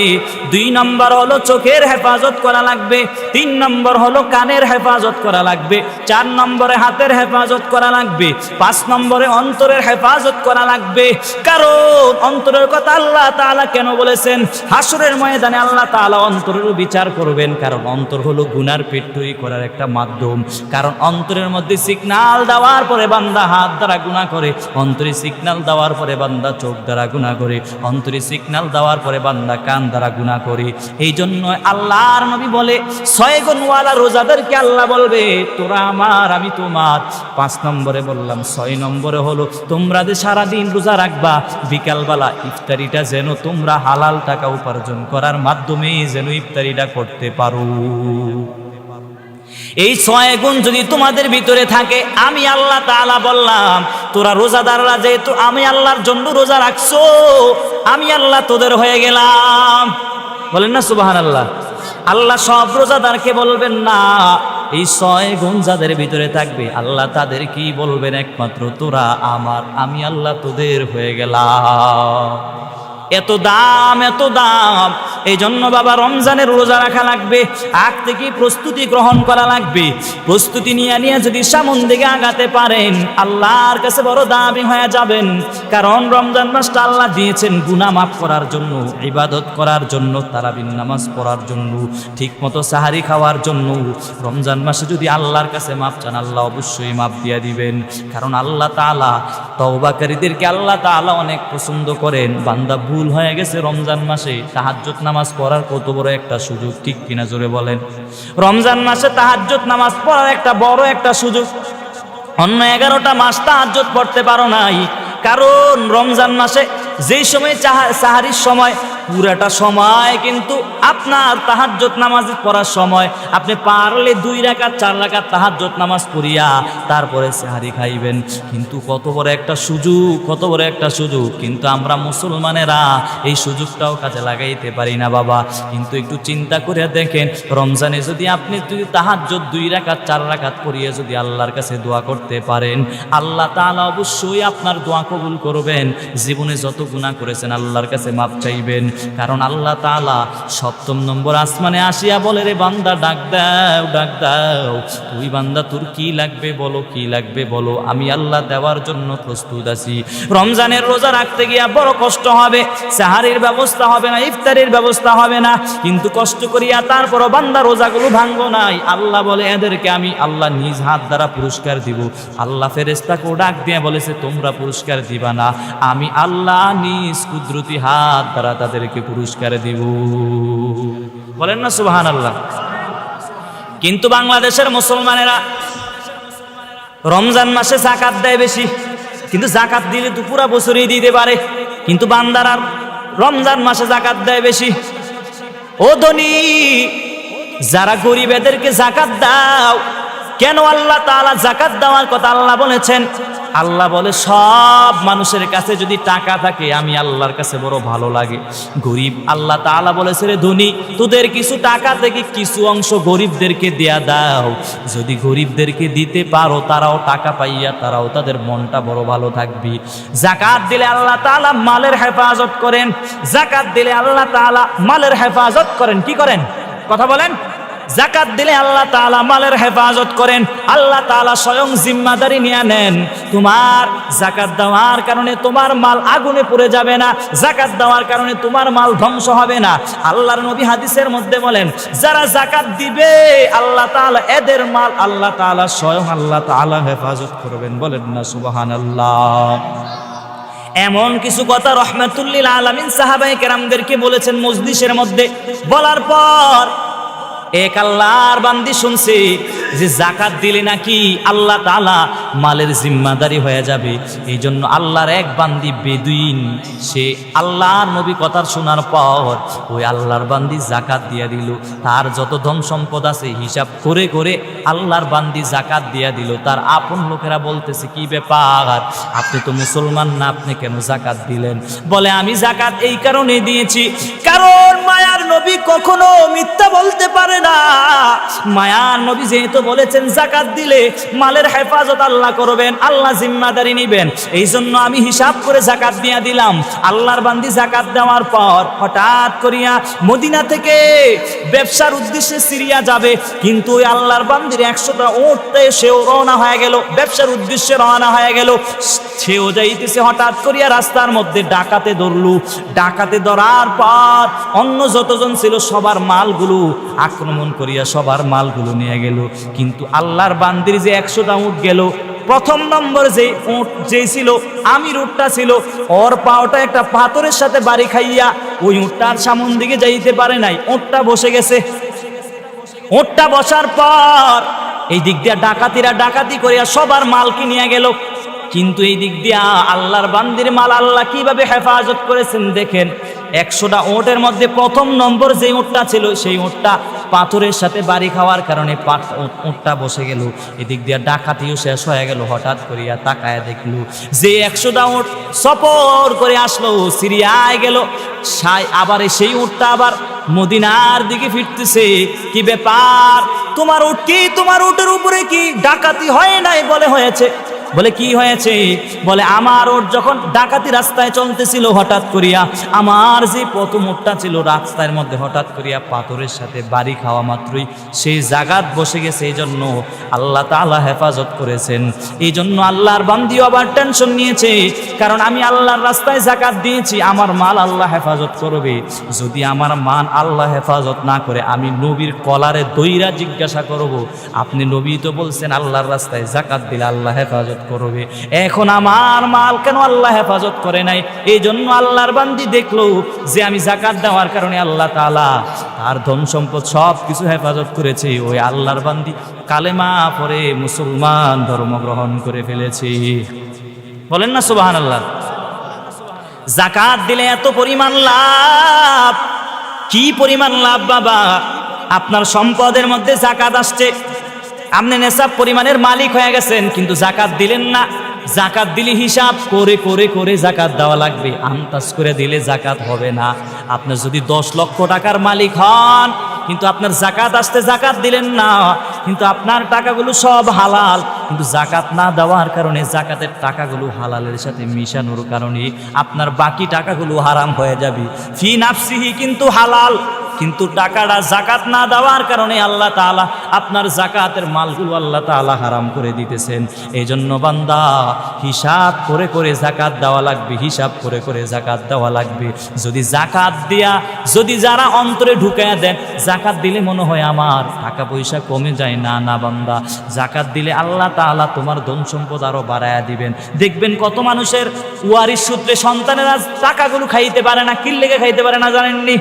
2 নম্বর হলো চোখের হেফাজত করা লাগবে, 3 নম্বর হলো কানের হেফাজত করা লাগবে, 4 নম্বরে হাতের হেফাজত করা লাগবে, 5 নম্বরে অন্তরের হেফাজত করা লাগবে। কারণ অন্তরের কথা আল্লাহ তাআলা কেন বলেছেন? হাসরের ময়দানে আল্লাহ তাআলা অন্তরের বিচার করবেন, কারণ অন্তর হলো গুনার পেট তৈরি করার একটা মাধ্যম। কারণ অন্তরের মধ্যে সিগন্যাল দেওয়ার পরে বান্দা হাত দ্বারা গুনাহ করে, অন্তরে সিগন্যাল দেওয়ার পরে বান্দা চোখ দ্বারা গুনাহ করে, অন্তরে সিগন্যাল দেওয়ার পরে বান্দা কান দ্বারা গুনাহ করে। এই জন্য আল্লাহর নবী বলে, 6 গুণওয়ালা রোজাদারকে আল্লাহ বলবে, তোরা আমার আমি তোমার। 5 নম্বরে বললাম, 6 নম্বরে হলো তোমরা যে সারাদিন রোজা রাখবা, বিকালবেলা ইফতারিটা যেন তোমরা হালাল টাকা উপার্জন করার মাধ্যমে যেন ইফতারিটা করতে পারো। এই 6 গুণ যদি তোমাদের ভিতরে থাকে, আমি আল্লাহ তাআলা বললাম, তোরা রোজাদাররা যেহেতু আমি আল্লাহর জন্য রোজা রাখছো, আমি আল্লাহ তোদের হয়ে গেলাম। বলেন না সুবহানাল্লাহ? আল্লাহ সব রোজাদারকে বলবেন না, এই 6 গুণ যাদের ভিতরে থাকবে আল্লাহ তাদের কি বলবেন, একমাত্র তোরা আমার, আমি আল্লাহ তোদের হয়ে গেলাম। এত দাম, এত দাম। এই জন্য বাবা রমজানের রোজা রাখা লাগবে, আগ থেকে প্রস্তুতি গ্রহণ করা লাগবে। প্রস্তুতি নিয়ে নিয়ে যদি সামন দিকে আগাতে পারেন আল্লাহর কাছে বড় দামি হয়ে যাবেন। কারণ রমজান মাসটা আল্লাহ দিয়েছেন গুনাহ মাফ করার জন্য, ইবাদত করার জন্য, তারাবির নামাজ পড়ার জন্য, ঠিক মতো সাহারি খাওয়ার জন্য। রমজান মাসে যদি আল্লাহর কাছে মাফ চান আল্লাহ অবশ্যই মাফ দিয়ে দিবেন। কারণ আল্লাহ তাআলা তওবাকারীদেরকে আল্লাহ তাআলা অনেক পছন্দ করেন। বান্দা ভুল হয়ে গেছে রমজান মাসে, তাহাজ্জুদ নামাজ পড়ার কত বড় একটা সুযোগ, ঠিক কিনা জোরে বলেন। রমজান মাসে তাহাজ্জুদ নামাজ পড়ার একটা বড় একটা সুযোগ। অন্য 11টা মাস তাহাজ্জুদ পড়তে পারো নাই, কারণ রমজান মাসে যেই সময় সাহারির সময় পুরাটা সময় কিন্তু আপনার তাহাজ্জুদ নামাজ পড়ার সময়। আপনি পারলে 2 রাকাত 4 রাকাত তাহাজ্জুদ নামাজ পড়িয়া তারপরে সাহারি খাইবেন। কিন্তু কত বড় একটা সুযোগ, কত বড় একটা সুযোগ। কিন্তু আমরা মুসলমানেরা এই সুযোগটাও কাজে লাগাইতে পারি না বাবা। কিন্তু একটু চিন্তা করে দেখেন, রমজানে যদি আপনি তাহাজ্জুদ 2 রাকাত 4 রাকাত পড়িয়ে যদি আল্লাহর কাছে দোয়া করতে পারেন আল্লাহ তাআলা অবশ্যই আপনার দোয়া কবুল করবেন। জীবনে যত গুনাহ করেছেন আল্লাহর কাছে মাপ চাইবেন। কারণ আল্লাহ তাআলা 7ম নম্বর আসমানে আসিয়া বলে, রে বান্দা ডাক দাও, ডাক দাও, তুই বান্দা তোর কি লাগবে বলো, কি লাগবে বলো, আমি আল্লাহ দেওয়ার জন্য প্রস্তুত আছি। রমজানের রোজা রাখতে গিয়া বড় কষ্ট হবে, সাহারির ব্যবস্থা হবে না, ইফতারির ব্যবস্থা হবে না, কিন্তু কষ্ট করিয়া তারপরও বান্দা রোজাগুলো ভাঙবো নাই। আল্লাহ বলে এদেরকে আমি আল্লাহ নিজ হাত দ্বারা পুরস্কার দিব। আল্লাহ ফেরেশতাকেও ডাক দিয়ে বলেছে তোমরা পুরস্কার দিবা না, আমি আল্লাহ নিজ কুদরতি হাত দ্বারা তাদেরকে পুরস্কার দিব। বলেন না সুবহানাল্লাহ। কিন্তু বাংলাদেশের মুসলমানেরা রমজান মাসে যাকাত দেয় বেশি, কিন্তু যাকাত দিলে তো পুরা বছরই দিতে পারে, কিন্তু বান্দারা রমজান মাসে যাকাত দেয় বেশি। ও ধনী যারা গরিব এদেরকে যাকাত দাও। কেন আল্লাহ তাআলা যাকাত দেওয়ার কথা আল্লাহ বলেছেন? আল্লাহ বলে সব মানুষের কাছে যদি টাকা থাকে আমি আল্লাহর কাছে বড় ভালো লাগে। গরিব আল্লাহ তাআলা বলেছে, রে ধনী তোদের কিছু টাকা থেকে কিছু অংশ গরিবদেরকে দেয়া দাও। যদি গরিবদেরকে দিতে পারো তারাও টাকা পাইয়া তারাও তাদের মনটা বড় ভালো থাকবে। যাকাত দিলে আল্লাহ তাআলা মালের হেফাজত করেন, যাকাত দিলে আল্লাহ তাআলা মালের হেফাজত করেন। কি করেন? কথা বলেন। যাকাত দিলে আল্লাহ তাআলা মালের হেফাজত করেন। আল্লাহ তাআলা স্বয়ং জিম্মাদারি নিয়ে নেন। তোমার যাকাত দেওয়ার কারণে তোমার মাল আগুনে পুড়ে যাবে না, যাকাত দেওয়ার কারণে তোমার মাল ধ্বংস হবে না। আল্লাহর নবী হাদিসের মধ্যে বলেন, যারা যাকাত দিবে আল্লাহ তাআলা এদের মাল আল্লাহ তাআলা স্বয়ং আল্লাহ তাআলা হেফাজত করবেন। বলেন না সুবহানাল্লাহ। এমন কিছু কথা রাহমাতুল্লিল আলামিন সাহাবায়ে কেরামদেরকে বলেছেন মজলিসের মধ্যে। বলার পর এক আল্লাহর বান্দি শুনছে যে যাকাত দিলে নাকি আল্লাহ তাআলা মালের জিম্মাদারি হয়ে যাবে। এই জন্য আল্লাহর এক বান্দি বেদুইন, সে আল্লাহর নবী কথা শোনার পর ওই আল্লাহর বান্দি যাকাত দিয়ে দিল। তার যত ধন সম্পদ আছে হিসাব করে করে আল্লাহর বান্দি যাকাত দিয়ে দিল। তার আপন লোকেরা বলতেছে, কি ব্যাপার, আপনি তো মুসলমান না, আপনি কেন যাকাত দিলেন? বলে, আমি যাকাত এই কারণে দিয়েছি কারণ মায়ার নবী কখনো মিথ্যা বলতে পারে না। মায়ার নবী যেহেতু বলেছেন যাকাত দিলে মালের হেফাজত আল্লাহ করবেন, আল্লাহ জিম্মাদারি নিবেন, এই জন্য আমি হিসাব করে যাকাত দিয়ে দিলাম। আল্লাহর বান্দি যাকাত দেওয়ার পর হঠাৎ করিয়া মদিনা থেকে ব্যবসার উদ্দেশ্যে সিরিয়া যাবে, কিন্তু ওই আল্লাহর বান্দির 100টা উটতে সেও রওনা হয়ে গেল, ব্যবসার উদ্দেশ্যে রওনা হয়ে গেল। সেও যাইতেছে, হঠাৎ করিয়া রাস্তার মধ্যে ডাকাতে ধরলো। ডাকাতে ধরার পর অন্য যতজন ছিল সবার মালগুলো আক্রমণ করিয়া সবার মালগুলো নিয়ে গেল। কিন্তু আল্লাহর বান্দির যে 100টা উট গেল, প্রথম নম্বর যে উট যে ছিল আমির উটটা ছিল, ওর পাওটা একটা পাথরের সাথে বাড়ি খাইয়া ওই উটটার সামন দিকে যাইতে পারে নাই, উটটা বসে গেছে। উটটা বসার পর এই দিক দিয়া ডাকাতিরা ডাকাতি করিয়া সবার মালকে নিয়ে গেল। কিন্তু এই দিক দিয়া আল্লাহর বান্দির মাল আল্লাহ কিভাবে হেফাজত করেছেন দেখেন। 100টা উটের মধ্যে প্রথম নম্বর যে উটটা ছিল সেই উটটা পাথরের সাথে বাড়ি খাওয়ার কারণে উটটা বসে গেল। এদিক দিয়ে ডাকাতিও শেষ হয়ে গেল। হঠাৎ করিয়া তাকায় দেখলো যে 100টা উট সফর করে আসলো, সিরিয়ায় গেল। আবার সেই উটটা আবার মদিনার দিকে ফিরতেছে। কি ব্যাপার, তোমার উট কি, তোমার উটের উপরে কি ডাকাতি হয় নাই? বলে হয়েছে। বলে কি হয়েছে? বলে আমার ওর যখন ডাকাতি রাস্তায় চলতেছিল, হঠাৎ করিয়া আমার যে প্রথম উটটা ছিল রাস্তার মধ্যে হঠাৎ করিয়া পাথরের সাথে বাড়ি খাওয়া মাত্রই সেই জাগাত বসে গেছে। এই জন্য আল্লাহ তাআলা হেফাজত করেছেন। এই জন্য আল্লাহর বান্দিও আবার টেনশন নিয়েছে, কারণ আমি আল্লাহর রাস্তায় জাকাত দিয়েছি, আমার মাল আল্লাহ হেফাজত করবে। যদি আমার মান আল্লাহ হেফাজত না করে, আমি নবীর কলারে দইরা জিজ্ঞাসা করব, আপনি নবী তো বলছেন আল্লাহর রাস্তায় জাকাত দিলে আল্লাহ হেফাজত করবে, এখন আমার মাল কেন আল্লাহ হেফাজত করে নাই? এই জন্য আল্লাহর বান্দি দেখলো যে আমি জাকাত দেওয়ার কারণে আল্লাহ তাআলা তার ধন সম্পদ সব কিছু হেফাজত করেছে। ওই আল্লাহর বান্দি কালেমা পড়ে মুসলমান ধর্ম গ্রহণ করে ফেলেছে। বলেন না সুবহানাল্লাহ। জাকাত দিলে এত পরিমাণ লাভ। কি পরিমাণ লাভ বাবা! আপনার সম্পদের মধ্যে জাকাত আসছে, আপনি নেশাব পরিমাণের মালিক হয়ে গেছেন, কিন্তু জাকাত দিলেন না। জাকাত দিলে হিসাব করে করে করে জাকাত দেওয়া লাগবে, আন্দাজ করে দিলে জাকাত হবে না। আপনি যদি 10 লক্ষ টাকার মালিক হন, কিন্তু আপনার জাকাত আসতে জাকাত দিলেন না, কিন্তু আপনার টাকাগুলো সব হালাল, কিন্তু জাকাত না দেওয়ার কারণে জাকাতের টাকাগুলো হালালের সাথে মিশানোর কারণে আপনার বাকি টাকাগুলো হারাম হয়ে যাবে। ফি নাফসিহি কিন্তু হালাল, কিন্তু টাকাটা জাকাত না দেওয়ার কারণে আল্লাহ তাআলা আপনার জাকাতের মালগুলো আল্লাহ তাআলা হারাম করে দিতেছেন। এই জন্য বান্দা হিসাব করে করে জাকাত দেওয়া লাগবে, হিসাব করে করে জাকাত দেওয়া লাগবে। যদি জাকাত দিয়া যদি যারা অন্তরে ঢুকায়া দেন, জাকাত দিলে মনে হয় আমার টাকা পয়সা কমে যায়, না না বান্দা, জাকাত দিলে আল্লাহ তাআলা তোমার ধন সম্পদ আরো বাড়ায়া দিবেন। দেখবেন কত মানুষের ওয়ারিশ সূত্রে সন্তানেরা টাকাগুলো খাইতে পারে না। কি লেগে খাইতে পারে না জানেননি?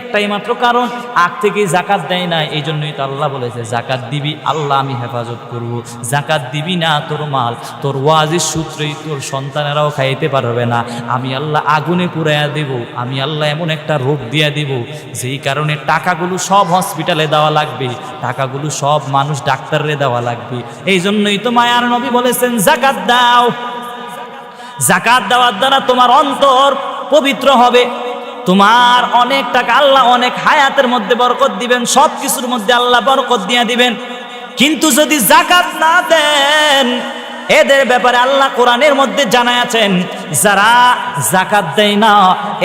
একটাই মাত্র কারণ, আগ থেকে জাকাত দেয় না। এই জন্যই তো আল্লাহ বলেছে জাকাত দিবি, আল্লাহ আমি হেফাজত করব। জাকাত দিবি না, তোর মাল তোর ওয়াজির সূত্রেই তোর সন্তানেরাও খাইতে পারবে না। আমি আল্লাহ আগুনে পুড়াইয়া দেব, আমি আল্লাহ এমন একটা রোগ দিয়া দেব, যেই কারণে টাকাগুলো সব হসপিটালে দেওয়া লাগবে, টাকাগুলো সব মানুষ ডাক্তাররে দেওয়া লাগবে। এই জন্যই তো মায়ার নবী বলেছেন জাকাত দাও। জাকাত দেওয়ার দ্বারা তোমার অন্তর পবিত্র হবে, তোমার অনেক টাকা আল্লাহ অনেক হায়াতের মধ্যে বরকত দিবেন, সব কিছুর মধ্যে আল্লাহ বরকত দিয়ে দিবেন। কিন্তু যদি জাকাত না দেন, এদের ব্যাপারে আল্লাহ কোরআনের মধ্যে জানায়াছেন, যারা জাকাত দেয় না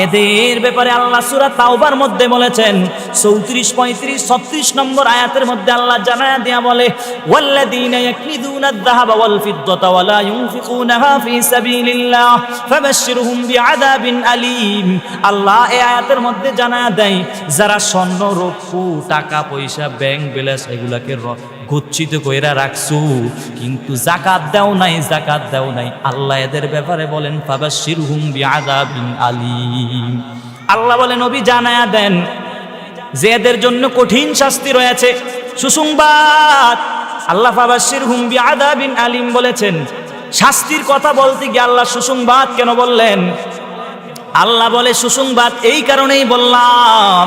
এদের ব্যাপারে আল্লাহ সূরা তাওবার মধ্যে বলেছেন 34, 35, 36 নম্বর আয়াতের মধ্যে আল্লাহ জানায়া দিয়া বলে, ওয়াল্লাযীনা ইয়াকনিদুনা আয-যাহাবা ওয়াল ফিদ্দাতা ওয়া লা ইউনফিকুনাহা ফী সাবিলিল্লাহ ফাবাশশিরহুম বিআযাবিন আলীম। আল্লাহ এই আয়াতের মধ্যে জানায়া দেয়, যারা স্বর্ণ রৌপ্য টাকা পয়সা ব্যাংক ব্যালেন্স এগুলাকে গচ্ছিত কইরা রাখছু, কিন্তু জাকাত দাও নাই, জাকাত দাও নাই, আল্লাহ এদের ব্যাপারে বলেন ফাবাশশিরহুম বিআযাবিন আলীম। আল্লাহ বলেন নবী জানায়া দেন যে এদের জন্য কঠিন শাস্তি রয়েছে, সুসংবাদ। আল্লাহ ফাবাশশিরহুম বিআযাবিন আলীম বলেছেন। শাস্তির কথা বলতে গিয়ে আল্লাহ সুসংবাদ কেন বললেন? আল্লাহ বলে সুসংবাদ এই কারণেই বললাম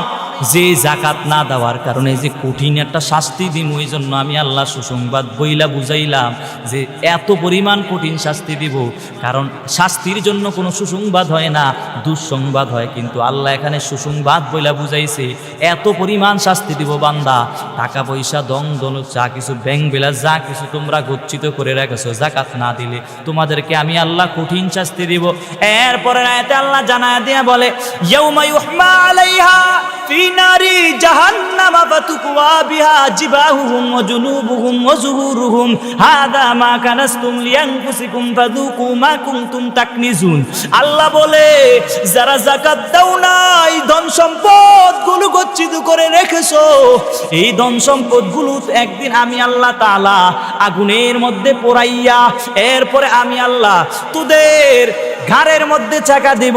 যে জাকাত না দেওয়ার কারণে যে কঠিন একটা শাস্তি দিন, ওই জন্য আমি আল্লাহ সুসংবাদ বইলা বুঝাইলাম যে এত পরিমাণ কঠিন শাস্তি দিব। কারণ শাস্তির জন্য কোনো সুসংবাদ হয় না, দুঃসংবাদ হয়, কিন্তু আল্লাহ এখানে সুসংবাদ বইলা বুঝাইছে এত পরিমাণ শাস্তি দিব বান্দা। টাকা পয়সা দং দন যা কিছু ব্যাংক বেলা যা কিছু তোমরা গচ্ছিত করে রেখেছো, জাকাত না দিলে তোমাদেরকে আমি আল্লাহ কঠিন শাস্তি দিব। এরপরে আয়াতে আল্লাহ জানায়া দিয়া বলে, ইয়াউমা ইউহমা আলাইহা ফি নারি জাহান্নাম ফাতুকওয়া বিহা জিবাহুহুম ওয়া জুনুবুহুম ওয়া যুহুরুহুম হাযা মা কানাসতুম লিয়ানফুসিকুম ফাযুকু মা কুনতুম তাকনিজুন। আল্লাহ বলে যারা যাকাত দাও নাই, ধন সম্পদগুলো গচ্ছিত করে রেখেছো, এই ধন সম্পদগুলো একদিন আমি আল্লাহ তাআলা আগুনের মধ্যে পোড়াইয়া এরপরে আমি আল্লাহ তোদের ঘাড়ের মধ্যে চাকা দিব,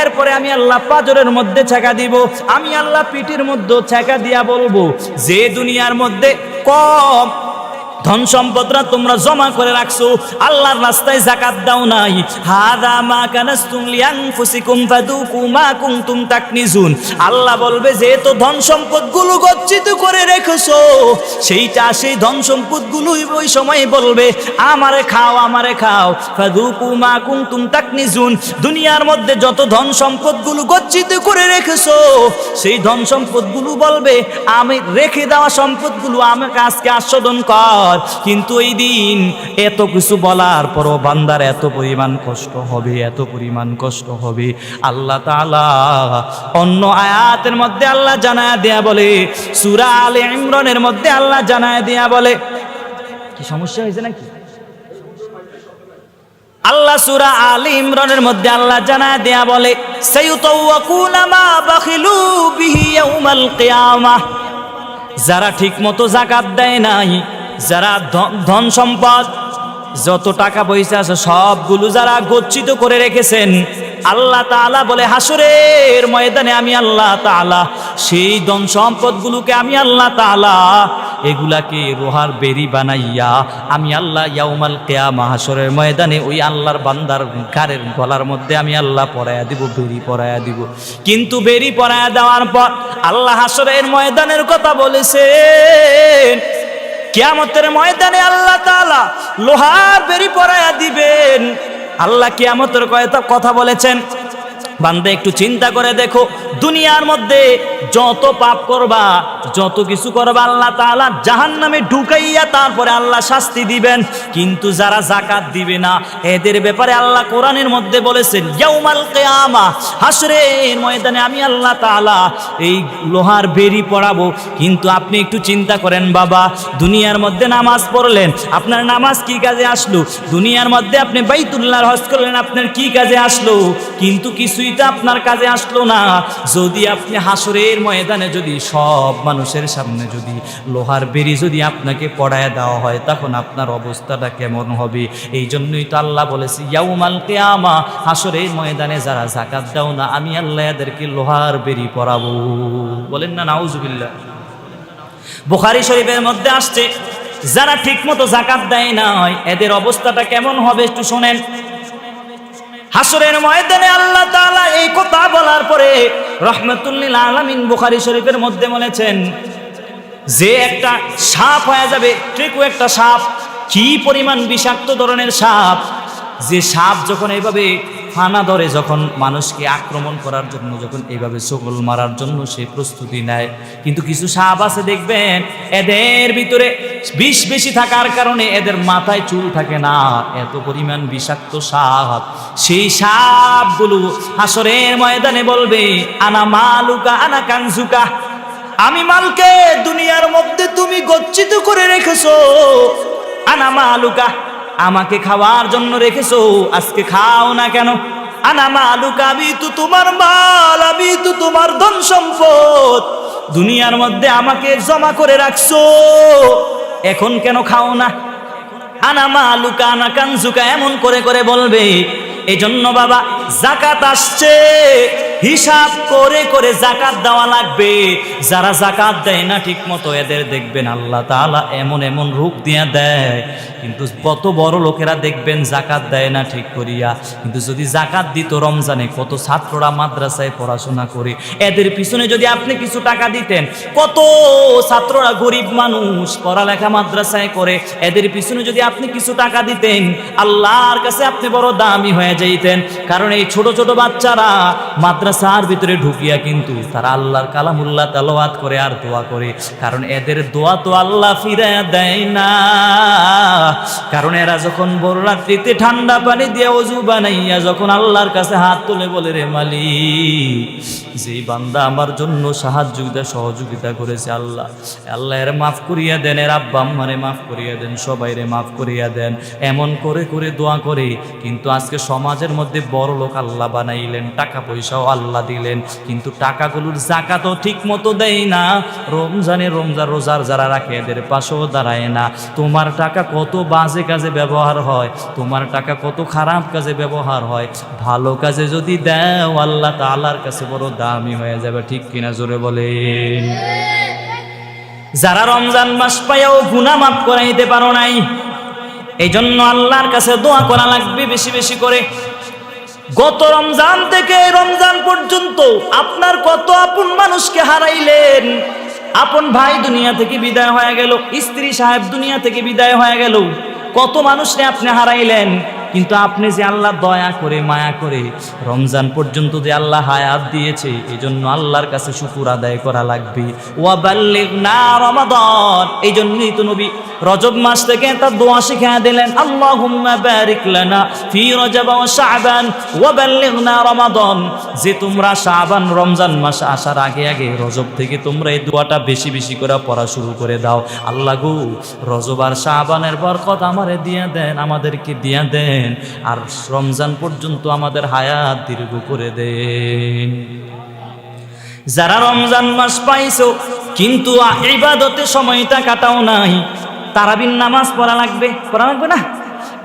এরপরে আমি আল্লাহ পাজরের মধ্যে চাকা দিব, আমি আল্লাহ পিঠের মধ্যে চাকা দিয়া বলবো যে দুনিয়ার মধ্যে কম ধন সম্পদরা তোমরা জমা করে রাখছো, আল্লাহর রাস্তায় যাকাত দাও নাই। হাদা মা কানাসতুম লিআনফুসিকুম ফাদুকু মা কুনতুম তাকনিজুন। আল্লাহ বলবে যে তো ধন সম্পদগুলো গচ্ছিত করে রেখেছো, সেই ধন সম্পদগুলো ওই সময় বলবে আমারে খাও, আমারে খাও। ফাদুকু মা কুনতুম তাকনিজুন। দুনিয়ার মধ্যে যত ধন সম্পদগুলো গচ্ছিত করে রেখেছো, সেই ধন সম্পদগুলো বলবে আমি রেখে দেওয়া সম্পদগুলো আমাকে আজকে আস্বাদন কর। কিন্তু এই দিন এত কিছু বলার পরও বান্দার এত পরিমাণ কষ্ট হবে, এত পরিমাণ কষ্ট হবে। আল্লাহ তাআলা অন্য আয়াতের মধ্যে আল্লাহ জানায়া দেয়া বলে, সূরা আলে ইমরানের মধ্যে আল্লাহ জানায়া দেয়া বলে, কি সমস্যা হয়েছে নাকি? আল্লাহ সূরা আলে ইমরানের মধ্যে আল্লাহ জানায়া দেয়া বলে, সায়ুতাওয়াকুনা মা বাখিলু বিহি ইয়াউমাল কিয়ামাহ। যারা ঠিকমতো যাকাত দেয় নাই, যারা ধন সম্পদ যত টাকা পয়সা আছে সবগুলো যারা গচ্ছিত করে রেখেছেন, আল্লাহ তাআলা বলে হাসরের ময়দানে আমি আল্লাহ তাআলা সেই ধন সম্পদগুলোকে আমি আল্লাহ তাআলা এগুলাকে রোহার বেরি বানাইয়া আমি আল্লাহ ইয়াউমাল কিয়ামা হাসরের ময়দানে ওই আল্লাহর বান্দার ঘাড়ের গলার মধ্যে আমি আল্লাহ পরায়া দিব, বেরি পরায়া দিব। কিন্তু বেরি পরায়া দেওয়ার পর আল্লাহ হাসরের ময়দানের কথা বলেছেন, কিয়ামতের ময়দানে আল্লাহ তাআলা লোহার বেরি পরায়া দিবেন। আল্লাহ কিয়ামতের কথা বলেছেন। বান্দা একটু চিন্তা করে দেখো, দুনিয়ার মধ্যে যত পাপ করবা, যত কিছু করবা, আল্লাহ তাআলা জাহান্নামে ঢুকাইয়া তারপরে আল্লাহ শাস্তি দিবেন। কিন্তু যারা যাকাত দিবে না, এদের ব্যাপারে আল্লাহ কোরআনের মধ্যে বলেছেন ইয়াউমাল কিয়ামা হাসরের ময়দানে আমি আল্লাহ তাআলা এই লোহার বেরি পড়াবো। কিন্তু আপনি একটু চিন্তা করেন বাবা, দুনিয়ার মধ্যে নামাজ পড়লেন, আপনার নামাজ কি কাজে আসলো? দুনিয়ার মধ্যে আপনি বাইতুল্লাহর হজ করলেন, আপনার কি কাজে আসলো? কিন্তু কিছুই তো আপনার কাজে আসলো না। যদি আপনি হাসরের ময়দানে যদি সব মানুষের সামনে যদি লোহার বেরি যদি আপনাকে পড়ায় দেওয়া হয়, তখন আপনার অবস্থাটা কেমন হবে? এই জন্যই তো আল্লাহ বলেছে ইয়াউমাল কিয়ামা হাসরের ময়দানে যারা যাকাত দাও না, আমি আল্লাহ এদেরকে লোহার বেরি পরাবো। বলেন না নাউজুবিল্লাহ। বুখারী শরীফের মধ্যে আসছে, যারা ঠিকমতো যাকাত দেয় না এদের অবস্থাটা কেমন হবে একটু শোনেন। হাসরের ময়দানে আল্লাহ তাআলা এই কথা বলার পরে রাহমাতুল লিল আলামিন বুখারী শরীফের মধ্যে বলেছেন যে একটা সাপ হয়ে যাবে, ঠিক একটা সাপ, কি পরিমাণ বিষাক্ত ধরনের সাপ, যে সাপ যখন এইভাবে ফানা ধরে, যখন মানুষকে আক্রমণ করার জন্য, যখন এইভাবে ছোবল মারার জন্য সে প্রস্তুতি নেয়। কিন্তু কিছু সাপ আছে দেখবেন এদের ভিতরে বিষ বেশি থাকার কারণে এদের মাথায় চুল থাকে না, এত পরিমাণ বিষাক্ত সাপ। সেই সাপগুলো হাসরের ময়দানে বলবে আনা মালুকা আনা কানজুকা, আমি মালকে দুনিয়ার মধ্যে তুমি গচ্ছিত করে রেখেছো, আনা মালুকা, আমাকে খাওয়ার জন্য রেখেছো, আজকে খাও না কেন? আনা মালুকা, আমি তো তোমার মাল, আমি তো তোমার ধন সম্পদ, দুনিয়ার মধ্যে আমাকে জমা করে রাখছো, এখন কেন খাও না? আনা মালুকা আনা কানজুকা, এমন করে করে বলবে। এজন্য বাবা যাকাত আসছে, হিসাব করে করে যাকাত দেওয়া লাগবে। যারা যাকাত দেয় না ঠিক মতো, এদের দেখবেন আল্লাহ তাআলা এমন এমন রূপ দিয়ে দেয়। কিন্তু কত বড় লোকেরা দেখবেন যাকাত দেয় না ঠিক করিয়া, কিন্তু যদি যাকাত দিত রমজানে, কত ছাত্ররা মাদ্রাসায় পড়াশোনা করে, এদের পিছনে যদি আপনি কিছু টাকা দিতেন, কত ছাত্ররা গরিব মানুষ পড়ালেখা মাদ্রাসায় করে, এদের পিছনে যদি আপনি কিছু টাকা দিতেন, আল্লাহর কাছে আপনি বড় দামি হয়ে যাইতেন। কারণ এই ছোট ছোট বাচ্চারা মাদ্রাসার ভিতরে ঢুকিয়া কিন্তু তারা আল্লাহর কালামুল্লাহ তেলাওয়াত করে আর দোয়া করে, কারণ এদের দোয়া তো আল্লাহ ফিরায়া দেয় না। কারণ এরা যখন বড় রাত্রিতে ঠান্ডা পানি দিয়ে ওযু বানাইয়া যখন আল্লাহর কাছে হাত তুলে বলে, রে মালিক, যে বান্দা আমার জন্য সহযোগিতা করেছে, আল্লাহ আল্লাহ এর মাফ করিয়া দেন, এর আব্বা আম্মারে মাফ করিয়া দেন, সবাইরে মাফ করিয়া দেন, এমন করে করে দোয়া করে। কিন্তু আজকে সমাজের মধ্যে বড় লোক আল্লাহ বানাইলেন, টাকা পয়সাও আল্লাহ দিলেন, কিন্তু টাকাগুলোর যাকাতও ঠিক মতো দেয় না। রোজা রোজার যারা রাখে এদের পাশেও দাঁড়ায় না। তোমার টাকা কত বাজে কাজে ব্যবহার হয়, তোমার টাকা কত খারাপ কাজে ব্যবহার হয়। ভালো কাজে যদি দাও, আল্লাহ তাআলার কাছে বড় দামি হয়ে যাবে। ঠিক কিনা জোরে বলেন। যারা রমজান মাস পাইয়াও গুনাহ মাফ করাইতে পারো নাই, এই জন্য আল্লাহর কাছে দোয়া করা লাগবে বেশি বেশি করে। গত রমজান থেকে রমজান পর্যন্ত আপনার কত আপন মানুষকে হারাইলেন। আপন ভাই দুনিয়া থেকে বিদায় হয়ে গেল, স্ত্রী সাহেব দুনিয়া থেকে বিদায় হয়ে গেল, কত মানুষকে আপনি হারাইলেন। কিন্তু আপনি যে আল্লাহ দয়া করে মায়া করে রমজান পর্যন্ত যে আল্লাহ হায়াত দিয়েছে, এই জন্য আল্লাহর কাছে শুকর আদায় করা লাগবে। ওয়াবাল্লিগনা রমাদান, এই জন্যই তো নবী রজব মাস থেকে তার দোয়া শিখিয়ে দিলেন, আল্লাহুম্মা বারিক লানা ফি রজব ওয়া শাবান ওয়াবাল্লিগনা রমাদান। যে তোমরা শাবান রমজান মাস আসার আগে আগে রজব থেকে তোমরা এই দোয়াটা বেশি বেশি করে পড়া শুরু করে দাও। আল্লাহ গো, রজব আর শাবানের বরকত আমারে দিয়া দেন, আমাদেরকে দিয়া দেন, আর রমজান পর্যন্ত আমাদের হায়াত দীর্ঘ করে দেন। যারা রমজান মাস পাইছো কিন্তু ইবাদতে সময়টা কাটাও নাই, তারাবির নামাজ পড়া লাগবে না?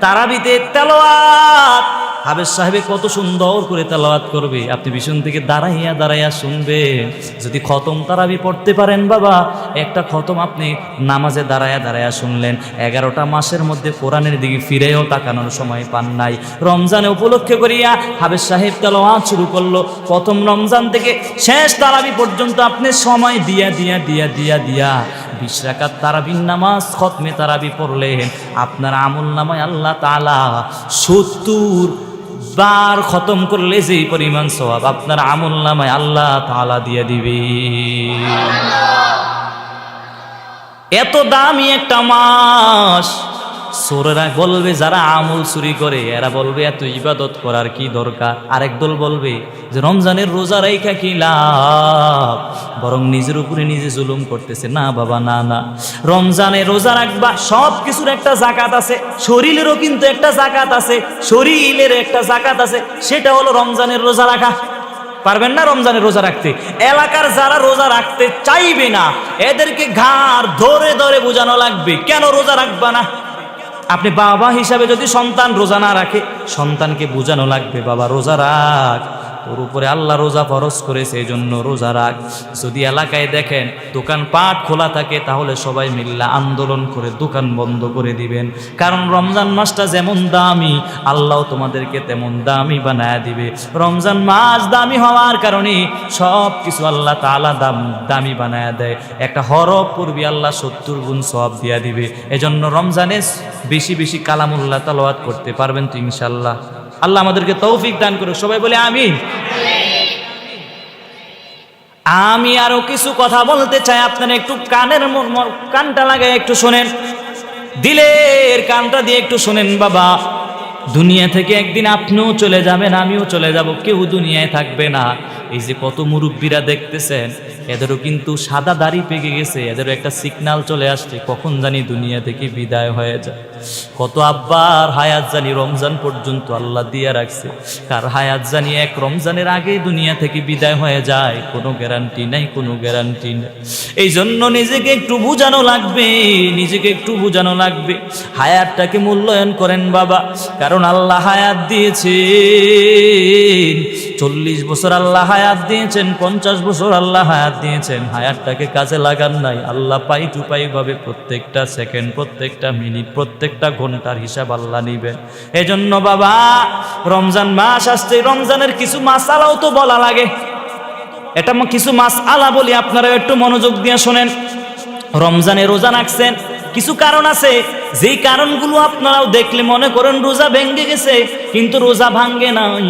তারাবিতে তেলাওয়াত, হাফেজ সাহেবে কত সুন্দর করে তেলাওয়াত করবে, আপনি পিছন থেকে দাঁড়াইয়া দাঁড়াইয়া শুনবেন। যদি খতম তারাবি পড়তে পারেন বাবা, একটা খতম আপনি নামাজে দাঁড়াইয়া দাঁড়াইয়া শুনলেন। 11টা মাসের মধ্যে কোরআনের দিকে ফিরেও তাকানোর সময় পান নাই। রমজানে উপলক্ষে করিয়া হাফেজ সাহেব তেলাওয়াত শুরু করলো, প্রথম রমজান থেকে শেষ তারাবি পর্যন্ত আপনি সময় দিয়া দিয়া দিয়া দিয়া দিয়া 20 রাকাত তারাবির নামাজ খতমে তারাবি পড়লেন। আপনার আমল নামায় আল্লাহ তাআলা 70 বার খতম করলে যেই পরিমাণ সওয়াব আপনার আমল নামায় আল্লাহ তাআলা দিয়ে দিবে। এত দামি একটা মাস, চোরেরা বলবে, যারা আমল চুরি করে এরা বলবে এত ইবাদত করার কি দরকার। আরেক দল বলবে যে রমজানের রোজা রাইখা কি লাভ, বরং নিজের উপরে নিজে জুলুম করতেছে। না বাবা, না না, রমজানে রোজা রাখবা, সব কিছুর একটা জাকাত আছে, শরীরেরও কিন্তু একটা জাকাত আছে, শরীরের একটা জাকাত আছে, সেটা হলো রমজানের রোজা রাখা। পারবেন না রমজানের রোজা রাখতে? এলাকার যারা রোজা রাখতে চাইবে না এদেরকে ঘাড় ধরে ধরে বোঝানো লাগবে, কেন রোজা রাখবা না। আপনি বাবা হিসাবে যদি সন্তান রোজা না রাখে, সন্তানকে বোঝানো লাগবে, বাবা রোজা রাখ, তোর উপরে আল্লাহ রোজা ফরজ করেছে, এই জন্য রোজা রাখ। যদি এলাকায় দেখেন দোকান পাট খোলা থাকে, তাহলে সবাই মিল্লা আন্দোলন করে দোকান বন্ধ করে দিবেন। কারণ রমজান মাসটা যেমন দামি, আল্লাহ তোমাদেরকে তেমন দামি বানায় দিবে। রমজান মাস দামি হওয়ার কারণে সব কিছু আল্লাহ তাআলা দামি বানায় দেয়। একটা হরফ পড়বি আল্লাহ 70 গুণ সওয়াব দিয়া দিবে। এজন্য রমজানে বেশি বেশি কালামুল্লাহ তেলাওয়াত করতে পারবেন তো ইনশাআল্লাহ? আল্লাহ আমাদেরকে তৌফিক দান করুক, সবাই বলে আমিন। আমি আরো কিছু কথা বলতে চাই, আপনারা একটু কানটা লাগায় একটু শোনেন, দিলের কানটা দিয়ে একটু শোনেন। বাবা, দুনিয়া থেকে একদিন আপনিও চলে যাবেন, আমিও চলে যাব, কেউ দুনিয়ায় থাকবে না। এই যে কত মুরব্বীরা দেখতেছেন, এদেরও কিন্তু সাদা দাড়ি পেকে গেছে, এদেরও একটা সিগন্যাল চলে আসছে কখন জানি দুনিয়া থেকে বিদায় হয়ে যায়। কত আব্বার হায়াত জানি রমজান পর্যন্ত আল্লাহ দিয়ে রাখছে, কার হায়াত জানি এক রমজানের আগে দুনিয়া থেকে বিদায় হয়ে যায়, কোনো গ্যারান্টি নাই, কোনো গ্যারান্টি নেই। এই জন্য নিজেকে একটু বুঝানো লাগবে, নিজেকে একটু বুঝানো লাগবে, হায়াতটাকে মূল্যায়ন করেন বাবা। কারণ আল্লাহ হায়াত দিয়েছেন 40 বছর, আল্লাহ হায়াত দিয়েছেন 50 বছর, আল্লাহ হায়াত দিয়েছেন, হায়াতটাকে কাজে লাগান নাই। আল্লাহ পাই টু পাই ভাবে প্রত্যেকটা সেকেন্ড, প্রত্যেকটা মিনিট, প্রত্যেকটা ঘন্টার হিসাব আল্লাহ নিবেন। এজন্য বাবা, রমজান মাস আসছে, রমজানের কিছু মাসআলাও তো বলা লাগে। এটা কিছু মাসআলা বলি, আপনারা একটু মনোযোগ দিয়ে শোনেন। রমজানে রোজা রাখছেন, কিছু কারণ আছে, যেই কারণগুলো আপনারাও দেখলে মনে করেন রোজা ভেঙে গেছে, কিন্তু রোজা ভাঙ্গে নাই।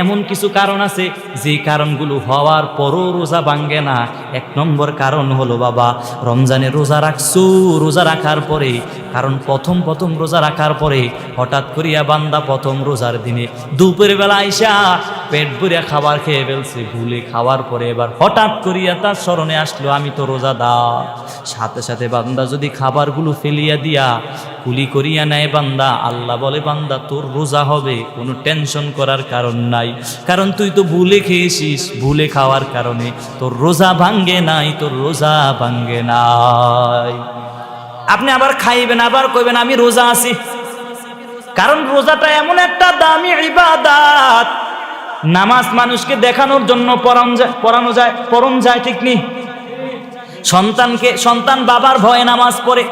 এমন কিছু কারণ আছে যে কারণগুলো হওয়ার পরও রোজা ভাঙ্গে না। 1 নম্বর কারণ হলো বাবা, রমজানে রোজা রাখছো, রোজা রাখার পরে, কারণ প্রথম রোজা রাখার পরে হঠাৎ করিয়া বান্দা প্রথম রোজার দিনে দুপুরের বেলা আইসা পেট ভরিয়া খাবার খেয়ে ফেলছে, ভুলে খাওয়ার পরে এবার হঠাৎ করিয়া তার স্মরণে আসলো আমি তো রোজাদার। সাথে সাথে বান্দা যদি খাবারগুলো ফেলিয়া দিয়া কুলি করিয়া নেয় বান্দা, আল্লাহ বলে বান্দা তোর রোজা হবে, কোনো টেনশন করার কারণ নাই, কারণ তুই তো ভুলে খেয়েছিস, ভুলে খাওয়ার কারণে তোর রোজা ভাঙ্গে নাই, তোর রোজা ভাঙ্গে নাই। আপনি আবার খাইবেন, আবার কইবেন আমি রোজা আছি, কারণ রোজাটা এমন একটা দামি ইবাদত। নামাজ মানুষকে দেখানোর জন্য পড়ানো যায়, ঠিক নেই? সন্তান বাবার ভয়ে নামাজ পড়ে,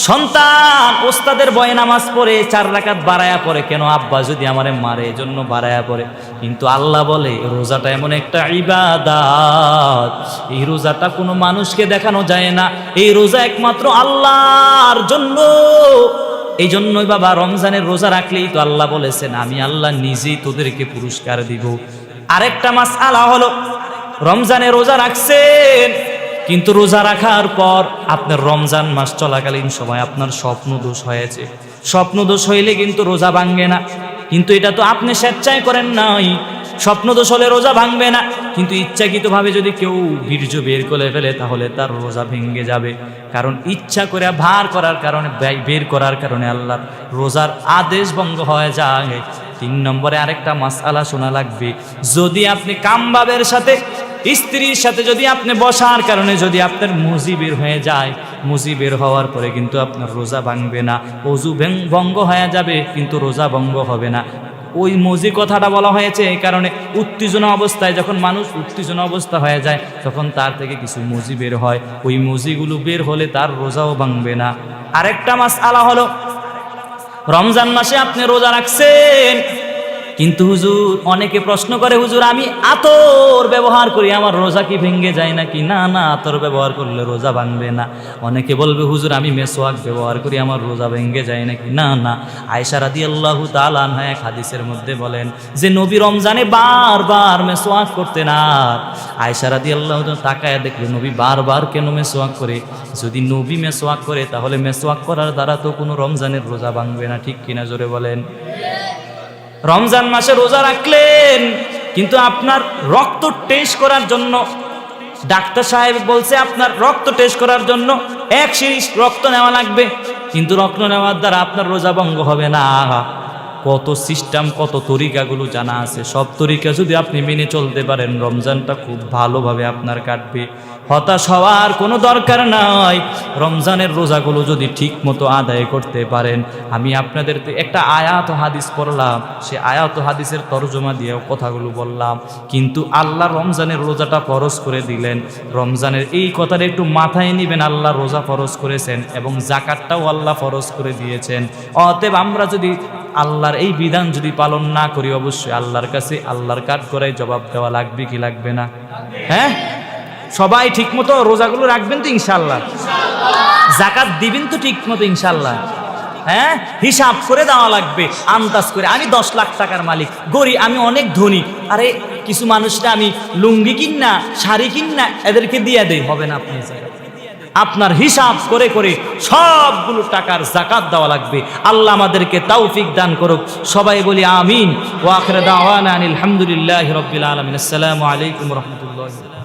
সন্তান ওস্তাদের ভয়ে নামাজ পড়ে 4 রাকাত বাড়ায়া পড়ে, কেন আব্বা যদি আমারে মারে এজন্য বাড়ায়া পড়ে। কিন্তু আল্লাহ বলে রোজাটা এমন একটা ইবাদত, এই রোজাটা কোনো মানুষকে দেখানো যায় না, এই রোজা একমাত্র আল্লাহর জন্য। এই জন্যই বাবা রমজানের রোজা রাখলেই তো আল্লাহ বলেছেন আমি আল্লাহ নিজেই তোদেরকে পুরস্কার দিব। আরেকটা মাসআলা হলো, রমজানে রোজা রাখছেন, কিন্তু রোজা রাখার পর আপনার রমজান মাস চলাকালীন সময় আপনার স্বপ্ন দোষ হয়েছে। স্বপ্ন দোষ হইলে কিন্তু রোজা ভাঙবে না, কিন্তু এটা তো আপনি স্বেচ্ছায় করেন নাই। স্বপ্ন দোষ হলে রোজা ভাঙবে না, কিন্তু ইচ্ছাকৃতভাবে যদি কেউ বীর্য বের করে ফেলে তাহলে তার রোজা ভেঙে যাবে। কারণ ইচ্ছা করে ভার করার কারণে, বের করার কারণে আল্লাহর রোজার আদেশ ভঙ্গ হয়ে যায়। 3 নম্বরে আরেকটা মাসআলা শোনা লাগবে, যদি আপনি কামবাবের সাথে, স্ত্রীর সাথে যদি আপনি বসার কারণে যদি আপনার মুজি বের হয়ে যায়, মুজি বের হওয়ার পরে কিন্তু আপনার রোজা ভাঙবে না, অজু ভঙ্গ হয়ে যাবে কিন্তু রোজা ভঙ্গ হবে না। ওই মুজি কথাটা বলা হয়েছে এই কারণে, উত্তেজনা অবস্থায় যখন মানুষ উত্তেজনা অবস্থা হয়ে যায় তখন তার থেকে কিছু মুজি বের হয়, ওই মুজিগুলো বের হলে তার রোজাও ভাঙবে না। আরেকটা মাসআলা হলো, রমজান মাসে আপনি রোজা রাখছেন, কিন্তু হুজুর অনেকে প্রশ্ন করে হুজুর আমি আতর ব্যবহার করি আমার রোজা কি ভেঙে যায় নাকি? না না, আতর ব্যবহার করলে রোজা ভাঙবে না। অনেকে বলবে হুজুর আমি মেসওয়াক ব্যবহার করি আমার রোজা ভেঙে যায় নাকি? না না, আয়েশা রাদিয়াল্লাহু তাআলা আনহা এক হাদিসের মধ্যে বলেন যে নবী রমজানে বারবার মেসওয়াক করতেন। আর আয়েশা রাদিয়াল্লাহু তাআলা তাকায় দেখলেন নবী বারবার কেন মেসওয়াক করে? যদি নবী মেসওয়াক করে তাহলে মেসওয়াক করার দ্বারা তো কোনো রমজানের রোজা ভাঙবে না, ঠিক কিনা জোরে বলেন। রমজান মাসে রোজা রাখলেন, কিন্তু আপনার রক্ত টেস্ট করার জন্য ডাক্তার সাহেব বলছে আপনার রক্ত টেস্ট করার জন্য 1 সিরিজ রক্ত নেওয়া লাগবে, কিন্তু রক্ত নেওয়ার দ্বারা আপনার রোজা ভঙ্গ হবে না। কত সিস্টেম, কত তরিকাগুলো জানা আছে, সব তরিকা যদি আপনি মেনে চলতে পারেন রমজানটা খুব ভালোভাবে আপনার কাটবে। হতাশ হওয়ার কোনো দরকার নাই, রমজানের রোজাগুলো যদি ঠিক মতো আদায় করতে পারেন। আমি আপনাদের একটা আয়াত হাদিস পড়লাম, সে আয়াত হাদিসের তরজমা দিয়েও কথাগুলো বললাম, কিন্তু আল্লাহ রমজানের রোজাটা ফরজ করে দিলেন। রমজানের এই কথাটা একটু মাথায় নেবেন, আল্লাহ রোজা ফরজ করেছেন এবং যাকাতটাও আল্লাহ ফরজ করে দিয়েছেন। অতএব আমরা যদি আল্লাহর এই বিধান যদি পালন না করি অবশ্যই আল্লাহর কাছে আল্লাহর কাঠ করাই জবাব দেওয়া লাগবে কি লাগবে না? হ্যাঁ, সবাই ঠিক মতো রোজাগুলো রাখবেন তো ইনশাল্লাহ? যাকাত দিবেন তো ঠিক মতো ইনশাল্লাহ? হ্যাঁ, হিসাব করে দেওয়া লাগবে, আন্দাজ করে। আমি 10 লাখ টাকার মালিক, গরিব, আমি অনেক ধনী, আরে কিছু মানুষটা আমি লুঙ্গি কিনা শাড়ি কিনা এদেরকে দিয়ে দেই, হবে না। আপনি আপনার হিসাব করে করে সবগুলো টাকার যাকাত দেওয়া লাগবে। আল্লাহ আমাদেরকে তৌফিক দান করুক, সবাই বলি আমিন। ওয়া আখিরু দাওয়ানা আলহামদুলিল্লাহি রাব্বিল আলামিন। আসসালামু আলাইকুম ওয়া রাহমাতুল্লাহি।